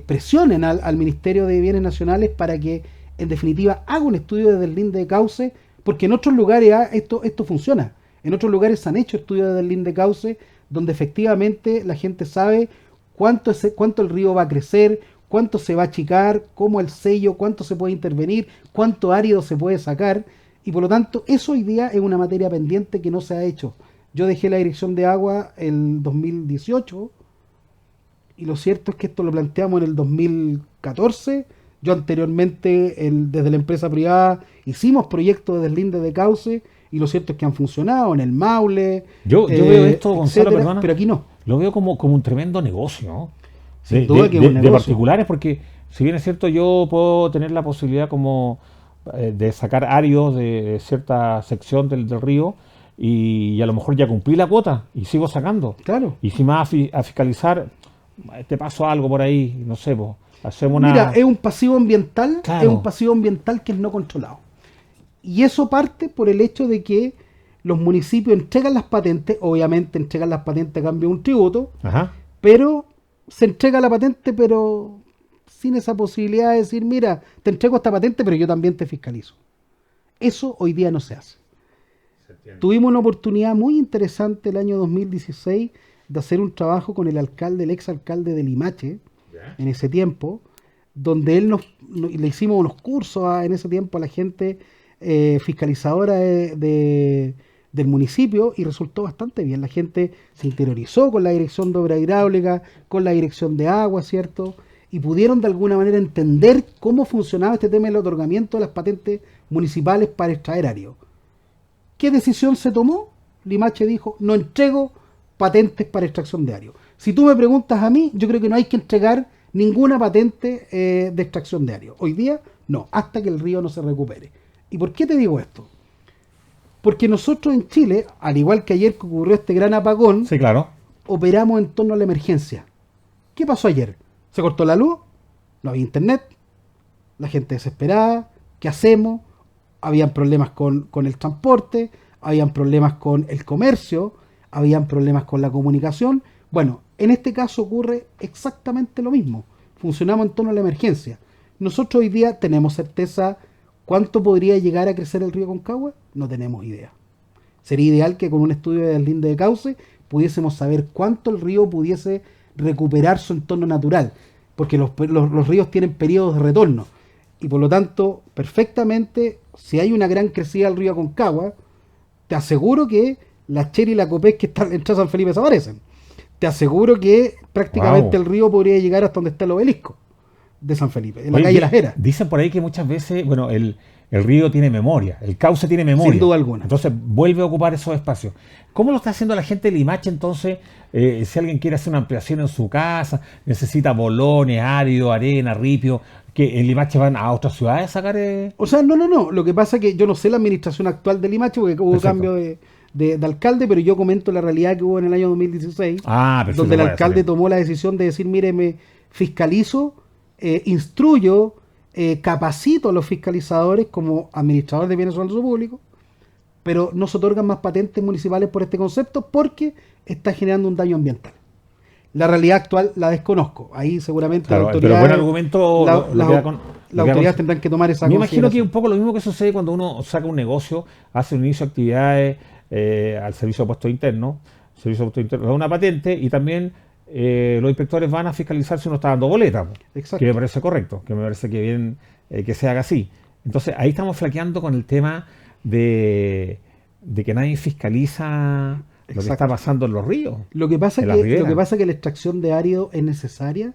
presionen al Ministerio de Bienes Nacionales para que, en definitiva, haga un estudio de deslinde de cauce, porque en otros lugares esto funciona. En otros lugares se han hecho estudios de deslinde de cauce, donde efectivamente la gente sabe cuánto el río va a crecer, cuánto se va a achicar, cómo el sello, cuánto se puede intervenir, cuánto árido se puede sacar, y por lo tanto eso hoy día es una materia pendiente que no se ha hecho. Yo dejé la Dirección de Agua en 2018, y lo cierto es que esto lo planteamos en el 2014. Yo anteriormente, desde la empresa privada, hicimos proyectos de deslinde de cauce y lo cierto es que han funcionado en el Maule. Yo veo esto, Gonzalo, etcétera, perdona, pero aquí no. lo veo como un tremendo negocio, ¿no? Sin duda que es un de negocio. particulares, porque si bien es cierto, yo puedo tener la posibilidad como de sacar arios de cierta sección del río y a lo mejor ya cumplí la cuota y sigo sacando. Claro. Y si más a fiscalizar, te paso algo por ahí, no sé, pues, hacemos una... Mira, es un pasivo ambiental, Claro. es un pasivo ambiental que es no controlado. Y eso parte por el hecho de que los municipios entregan las patentes, obviamente entregan las patentes a cambio de un tributo, Ajá. pero se entrega la patente, pero sin esa posibilidad de decir, mira, te entrego esta patente, pero yo también te fiscalizo. Eso hoy día no se hace. Tuvimos una oportunidad muy interesante el año 2016 de hacer un trabajo con el alcalde, el exalcalde de Limache, en ese tiempo, donde le hicimos unos cursos en ese tiempo a la gente fiscalizadora del municipio y resultó bastante bien. La gente se interiorizó con la dirección de obra hidráulica, con la dirección de agua, ¿cierto? Y pudieron de alguna manera entender cómo funcionaba este tema del otorgamiento de las patentes municipales para extraer ario. ¿Qué decisión se tomó? Limache dijo, no entrego patentes para extracción de ario. Si tú me preguntas a mí, yo creo que no hay que entregar ninguna patente de extracción de ario. Hoy día, no, hasta que el río no se recupere. ¿Y por qué te digo esto? Porque nosotros en Chile, al igual que ayer que ocurrió este gran apagón, Sí, claro. operamos en torno a la emergencia. ¿Qué pasó ayer? ¿Se cortó la luz? No había internet. La gente desesperada. ¿Qué hacemos? Habían problemas con el transporte, habían problemas con el comercio, habían problemas con la comunicación. Bueno, en este caso ocurre exactamente lo mismo. Funcionamos en torno a la emergencia. Nosotros hoy día tenemos certeza cuánto podría llegar a crecer el río Concagua. No tenemos idea. Sería ideal que con un estudio de deslinde de cauce pudiésemos saber cuánto el río pudiese recuperar su entorno natural, porque los ríos tienen periodos de retorno y por lo tanto perfectamente si hay una gran crecida del río Aconcagua, te aseguro que la Chera y la Copés que están en San Felipe desaparecen. Te aseguro que prácticamente Wow. el río podría llegar hasta donde está el obelisco de San Felipe, en la Oye, calle Las Heras. dicen por ahí que muchas veces, bueno, el río tiene memoria, el cauce tiene memoria. Sin duda alguna. Entonces vuelve a ocupar esos espacios. ¿Cómo lo está haciendo la gente de Limache entonces? Si alguien quiere hacer una ampliación en su casa, necesita bolones, árido, arena, ripio, que en Limache van a otras ciudades a sacar... O sea, no. Lo que pasa es que yo no sé la administración actual de Limache porque hubo Perfecto. cambio de alcalde, pero yo comento la realidad que hubo en el año 2016, perfecto, donde el vaya, alcalde está bien. tomó la decisión de decir, mire, me fiscalizo, instruyo, capacito a los fiscalizadores como administrador de bienes de uso público, pero no se otorgan más patentes municipales por este concepto porque está generando un daño ambiental. La realidad actual la desconozco. Ahí seguramente Claro, las pero autoridades, buen argumento. las autoridades tendrán que tomar esa Me imagino que consideración. un poco lo mismo que sucede cuando uno saca un negocio, hace un inicio de actividades al servicio de puestos internos, da una patente y también los inspectores van a fiscalizar si uno está dando boleta, po, Exacto. que me parece correcto, que me parece que bien que se haga así. Entonces ahí estamos flaqueando con el tema de que nadie fiscaliza lo que Exacto. está pasando en los ríos. Lo que pasa en es la que, ribera. la extracción de árido es necesaria,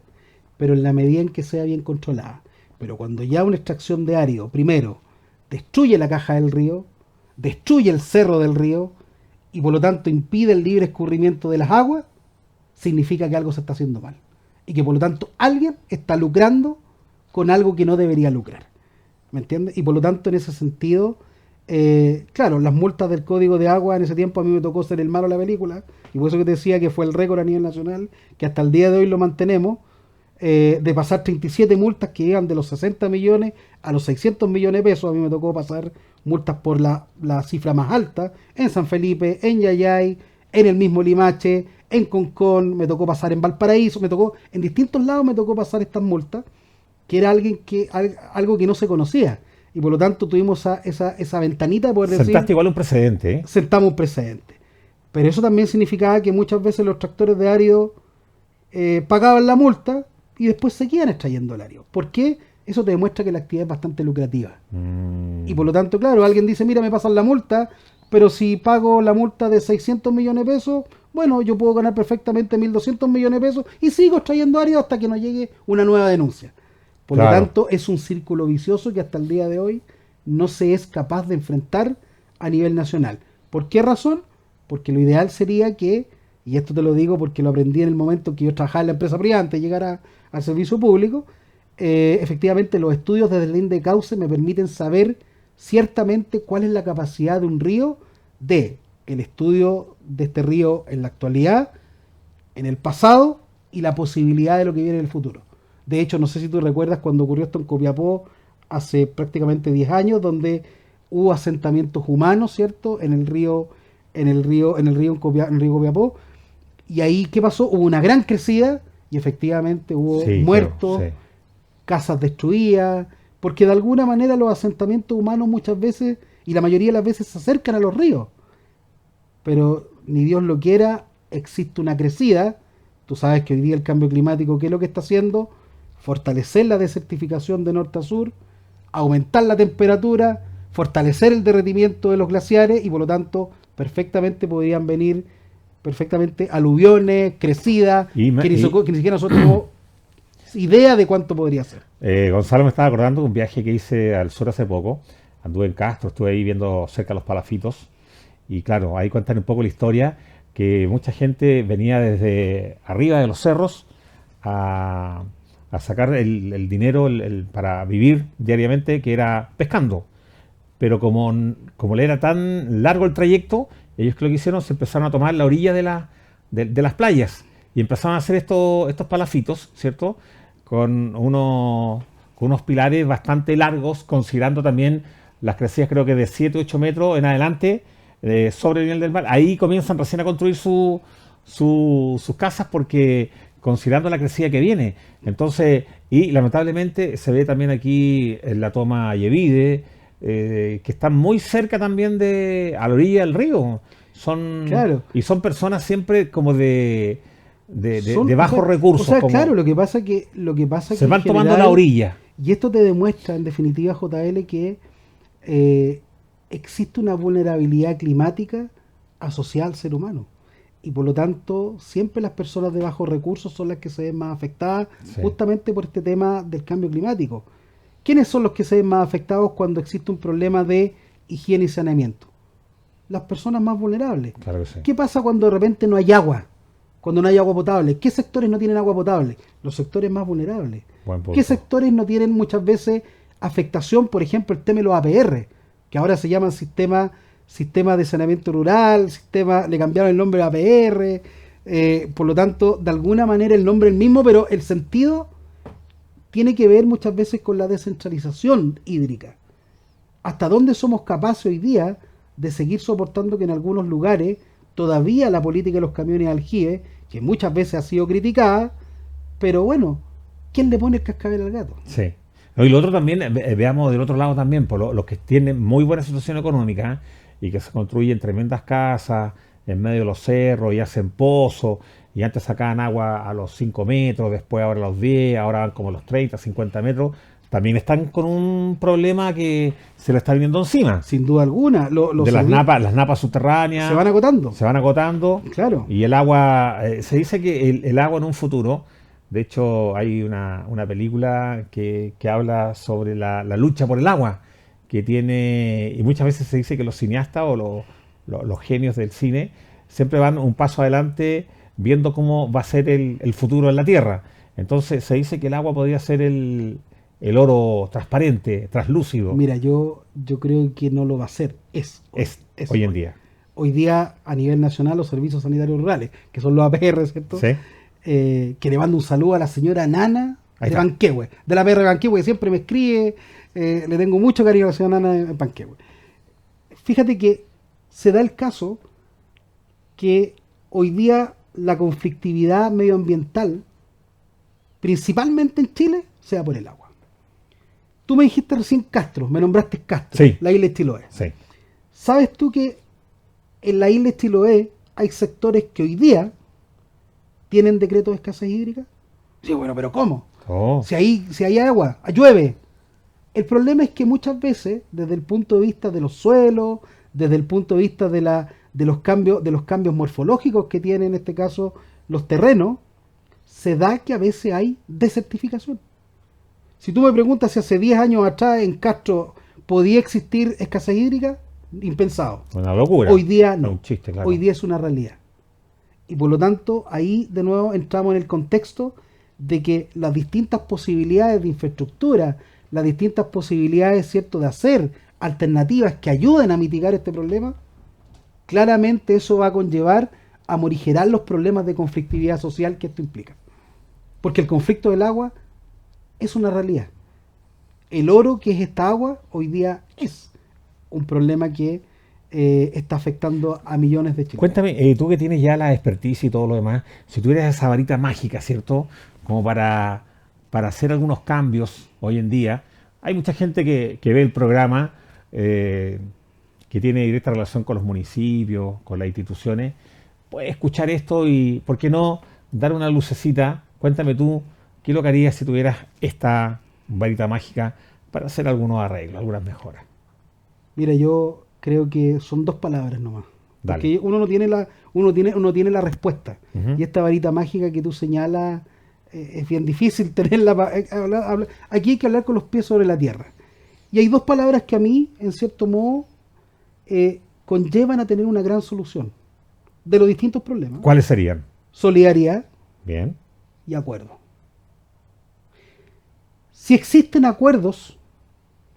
pero en la medida en que sea bien controlada. Pero cuando ya una extracción de árido, primero, destruye la caja del río, destruye el cerro del río y por lo tanto impide el libre escurrimiento de las aguas, significa que algo se está haciendo mal. Y que por lo tanto alguien está lucrando con algo que no debería lucrar. ¿Me entiendes? Y por lo tanto en ese sentido... claro, las multas del Código de Agua en ese tiempo a mí me tocó ser el malo de la película y por eso que te decía que fue el récord a nivel nacional que hasta el día de hoy lo mantenemos de pasar 37 multas que iban de los 60 millones a los 600 millones de pesos. A mí me tocó pasar multas por la cifra más alta en San Felipe, en Yayay, en el mismo Limache, en Concón, me tocó pasar en Valparaíso, me tocó en distintos lados, me tocó pasar estas multas que era algo que no se conocía. Y por lo tanto tuvimos esa ventanita de poder decir, Sentaste igual un precedente, ¿eh? sentamos un precedente. Pero eso también significaba que muchas veces los tractores de árido pagaban la multa y después seguían extrayendo el árido. ¿Por qué? Eso te demuestra que la actividad es bastante lucrativa. Y por lo tanto, claro, alguien dice, mira, me pasan la multa, pero si pago la multa de 600 millones de pesos, bueno, yo puedo ganar perfectamente 1.200 millones de pesos y sigo extrayendo árido hasta que nos llegue una nueva denuncia. Por lo Claro. tanto, es un círculo vicioso que hasta el día de hoy no se es capaz de enfrentar a nivel nacional. ¿Por qué razón? Porque lo ideal sería que, y esto te lo digo porque lo aprendí en el momento que yo trabajaba en la empresa privada antes de llegar al servicio público, efectivamente los estudios desde el INDE Cauce me permiten saber ciertamente cuál es la capacidad de un río, de el estudio de este río en la actualidad, en el pasado y la posibilidad de lo que viene en el futuro. De hecho, no sé si tú recuerdas cuando ocurrió esto en Copiapó hace prácticamente 10 años, donde hubo asentamientos humanos, ¿cierto? En el río Copiapó. Y ahí, ¿qué pasó? Hubo una gran crecida y efectivamente hubo Sí, muertos, claro, sí. casas destruidas, porque de alguna manera los asentamientos humanos muchas veces, y la mayoría de las veces, se acercan a los ríos. Pero ni Dios lo quiera, existe una crecida. Tú sabes que hoy día el cambio climático, ¿qué es lo que está haciendo? Fortalecer la desertificación de norte a sur, aumentar la temperatura, fortalecer el derretimiento de los glaciares y por lo tanto perfectamente podrían venir perfectamente aluviones, crecidas, que ni siquiera nosotros tenemos idea de cuánto podría ser. Gonzalo me estaba acordando de un viaje que hice al sur hace poco. Anduve en Castro, estuve ahí viendo cerca los palafitos. Y claro, ahí cuentan un poco la historia, que mucha gente venía desde arriba de los cerros a sacar el dinero para vivir diariamente, que era pescando. Pero como le era tan largo el trayecto, ellos que lo que hicieron, se empezaron a tomar la orilla de las playas y empezaron a hacer estos palafitos, ¿cierto? Con unos pilares bastante largos, considerando también las crecidas, creo que de 7 8 metros en adelante, sobre el nivel del mar. Ahí comienzan recién a construir sus casas, porque considerando la crecida que viene. Entonces, y lamentablemente se ve también aquí en la toma Yevide, que están muy cerca también a la orilla del río. Claro. Y son personas siempre como de Son, bajos recursos. O sea, como claro, lo que pasa se van tomando la orilla. Y esto te demuestra, en definitiva, JL, que existe una vulnerabilidad climática asociada al ser humano. Y por lo tanto, siempre las personas de bajos recursos son las que se ven más afectadas, Sí. justamente por este tema del cambio climático. ¿Quiénes son los que se ven más afectados cuando existe un problema de higiene y saneamiento? Las personas más vulnerables. Claro que sí. ¿Qué pasa cuando de repente no hay agua? Cuando no hay agua potable. ¿Qué sectores no tienen agua potable? Los sectores más vulnerables. Buen punto. ¿Qué sectores no tienen muchas veces afectación? Por ejemplo, el tema de los APR, que ahora se llaman sistema de saneamiento rural, le cambiaron el nombre a APR, por lo tanto, de alguna manera el nombre es el mismo, pero el sentido tiene que ver muchas veces con la descentralización hídrica. ¿Hasta dónde somos capaces hoy día de seguir soportando que en algunos lugares todavía la política de los camiones aljibes, que muchas veces ha sido criticada, pero bueno, ¿quién le pone el cascabel al gato? Sí. No, y lo otro también, veamos del otro lado también, por los que tienen muy buena situación económica y que se construyen tremendas casas en medio de los cerros y hacen pozos, y antes sacaban agua a los 5 metros, después ahora a los 10, ahora van como a los 30, 50 metros, también están con un problema que se le está viniendo encima. Sin duda alguna. De las napas subterráneas. Se van agotando. Se van agotando. Claro. Y el agua, se dice que el agua en un futuro, de hecho hay una película que habla sobre la lucha por el agua, que tiene, y muchas veces se dice que los cineastas o los genios del cine siempre van un paso adelante viendo cómo va a ser el futuro en la Tierra. Entonces se dice que el agua podría ser el oro transparente, translúcido. Mira, yo creo que no lo va a ser. Es hoy en día. Hoy día, a nivel nacional, los servicios sanitarios rurales, que son los APR, ¿cierto? Sí. Que le mando un saludo a la señora Nana Ahí de está. Panquehue, de la APR de Panquehue, que siempre me escribe. Le tengo mucho cariño a la señora Nana de Panquehue. Fíjate que se da el caso que hoy día la conflictividad medioambiental, principalmente en Chile, se da por el agua. Tú me dijiste recién Castro, me nombraste Castro, Sí. la isla de Chiloé. Sí. ¿Sabes tú que en la isla de Chiloé hay sectores que hoy día tienen decretos de escasez hídrica? Sí, bueno, pero ¿cómo? Oh, Si hay agua, llueve. El problema es que muchas veces, desde el punto de vista de los suelos, desde el punto de vista de los cambios morfológicos que tienen en este caso los terrenos, se da que a veces hay desertificación. Si tú me preguntas si hace 10 años atrás en Castro podía existir escasez hídrica, impensado. Una locura. Hoy día no. Un chiste, claro. Hoy día es una realidad. Y por lo tanto, ahí de nuevo entramos en el contexto de que las distintas posibilidades de infraestructura, las distintas posibilidades, ¿cierto?, de hacer alternativas que ayuden a mitigar este problema, claramente eso va a conllevar a morigerar los problemas de conflictividad social que esto implica. Porque el conflicto del agua es una realidad. El oro, que es esta agua, hoy día es un problema que está afectando a millones de chilenos. Cuéntame, tú que tienes ya la expertise y todo lo demás, si tuvieras esa varita mágica, ¿cierto? Como para hacer algunos cambios hoy en día. Hay mucha gente que ve el programa, que tiene directa relación con los municipios, con las instituciones. Puede escuchar esto y, ¿por qué no dar una lucecita? Cuéntame tú, ¿qué es lo que harías si tuvieras esta varita mágica para hacer algunos arreglos, algunas mejoras? Mira, yo creo que son dos palabras nomás. Dale. Porque uno no tiene la respuesta. Ujú. Y esta varita mágica que tú señalas es bien difícil tenerla. Aquí hay que hablar con los pies sobre la tierra. Y hay dos palabras que a mí, en cierto modo, conllevan a tener una gran solución de los distintos problemas. ¿Cuáles serían? Solidaridad Bien. y acuerdo. Si existen acuerdos,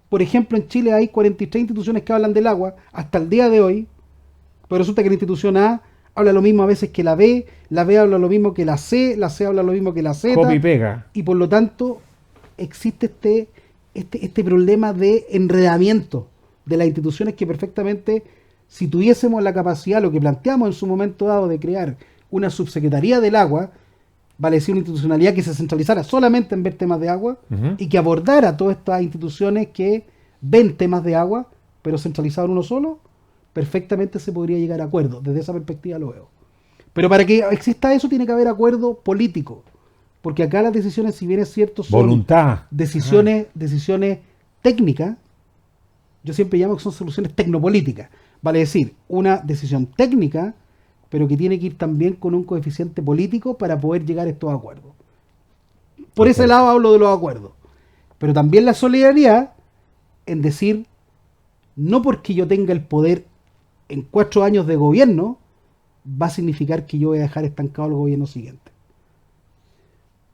por ejemplo, en Chile hay 43 instituciones que hablan del agua hasta el día de hoy, pero resulta que la institución A habla lo mismo a veces que la B habla lo mismo que la C habla lo mismo que la Z, Copy y pega. y por lo tanto existe este problema de enredamiento de las instituciones que perfectamente, si tuviésemos la capacidad, lo que planteamos en su momento dado de crear una subsecretaría del agua, vale decir una institucionalidad que se centralizara solamente en ver temas de agua Ujú. y que abordara todas estas instituciones que ven temas de agua, pero centralizado en uno solo, perfectamente se podría llegar a acuerdos. Desde esa perspectiva lo veo. Pero para que exista eso tiene que haber acuerdo político, porque acá las decisiones, si bien es cierto, son Voluntad. decisiones técnicas, yo siempre llamo que son soluciones tecnopolíticas. Vale decir, una decisión técnica, pero que tiene que ir también con un coeficiente político para poder llegar a estos acuerdos. Por ese lado hablo de los acuerdos. Pero también la solidaridad en decir, no porque yo tenga el poder en 4 años de gobierno, va a significar que yo voy a dejar estancado el gobierno siguiente.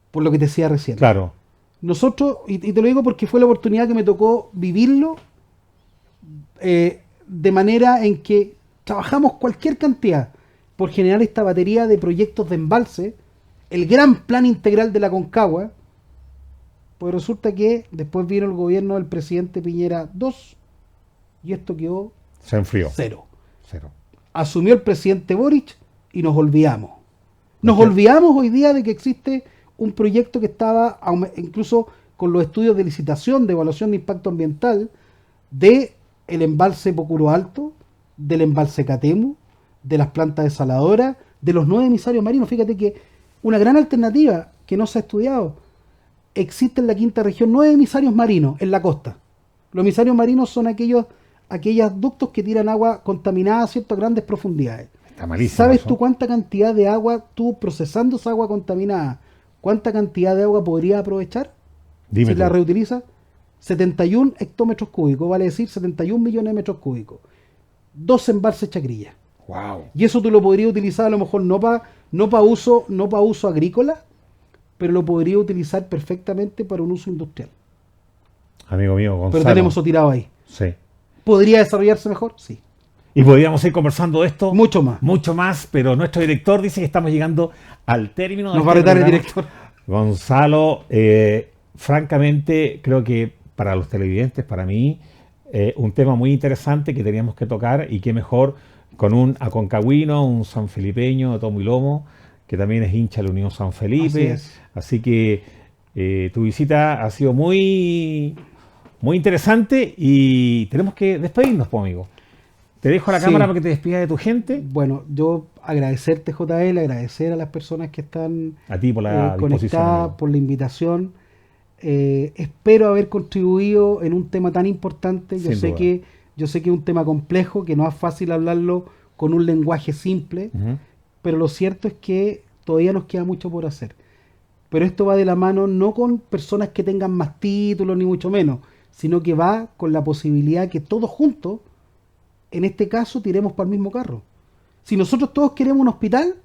Por lo que te decía recién. Claro. Nosotros, y te lo digo porque fue la oportunidad que me tocó vivirlo, de manera en que trabajamos cualquier cantidad por generar esta batería de proyectos de embalse, el gran plan integral de la Concagua, pues resulta que después vino el gobierno del presidente Piñera 2 y esto quedó Se enfrió. cero. Cero. Asumió el presidente Boric y nos olvidamos. Nos Ok. olvidamos hoy día de que existe un proyecto que estaba, incluso con los estudios de licitación, de evaluación de impacto ambiental, de el embalse Pocuro Alto, del embalse Catemu, de las plantas desaladoras, de los 9 emisarios marinos. Fíjate que una gran alternativa que no se ha estudiado. Existe en la quinta región 9 emisarios marinos en la costa. Los emisarios marinos son aquellos ductos que tiran agua contaminada a ciertas grandes profundidades. Está malísimo. ¿Sabes eso. tú cuánta cantidad de agua, tú procesando esa agua contaminada, cuánta cantidad de agua podrías aprovechar Dime si la tú. reutilizas? 71 hectómetros cúbicos, vale decir 71 millones de metros cúbicos. 2 embalses Chacrilla. Wow. Y eso tú lo podrías utilizar a lo mejor no para uso agrícola, pero lo podrías utilizar perfectamente para un uso industrial. Amigo mío, Gonzalo. Pero tenemos eso tirado ahí. Sí. ¿Podría desarrollarse mejor? Sí. Y podríamos ir conversando de esto. Mucho más. Mucho más, pero nuestro director dice que estamos llegando al término de Nos va a retar el programa. director. Gonzalo, francamente, creo que para los televidentes, para mí, un tema muy interesante que teníamos que tocar y qué mejor con un aconcagüino, un sanfilipeño de tomo y lomo, que también es hincha de la Unión San Felipe. Así es. Así que tu visita ha sido muy, muy interesante y tenemos que despedirnos, pues, amigo. Te dejo la Sí. cámara para que te despidas de tu gente. Bueno, yo agradecerte, JL, agradecer a las personas que están A ti por la disposición. conectadas, amigo. por la invitación. Espero haber contribuido en un tema tan importante. Sin duda. Yo sé que es un tema complejo, que no es fácil hablarlo con un lenguaje simple, Ujú. pero lo cierto es que todavía nos queda mucho por hacer. Pero esto va de la mano no con personas que tengan más títulos, ni mucho menos, sino que va con la posibilidad que todos juntos en este caso tiremos para el mismo carro. Si nosotros todos queremos un hospital,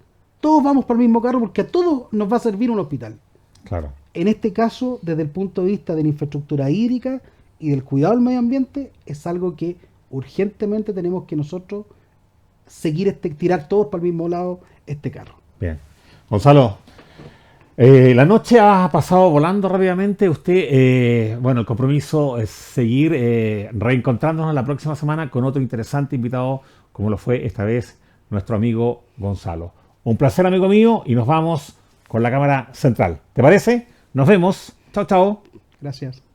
todos vamos para el mismo carro porque a todos nos va a servir un hospital. Claro. En este caso, desde el punto de vista de la infraestructura hídrica y del cuidado del medio ambiente, es algo que urgentemente tenemos que nosotros seguir tirar todos para el mismo lado este carro. Bien. Gonzalo, la noche ha pasado volando rápidamente. Usted, bueno, el compromiso es seguir reencontrándonos la próxima semana con otro interesante invitado, como lo fue esta vez nuestro amigo Gonzalo. Un placer, amigo mío, y nos vamos con la cámara central. ¿Te parece? Nos vemos. Chao, chao. Gracias.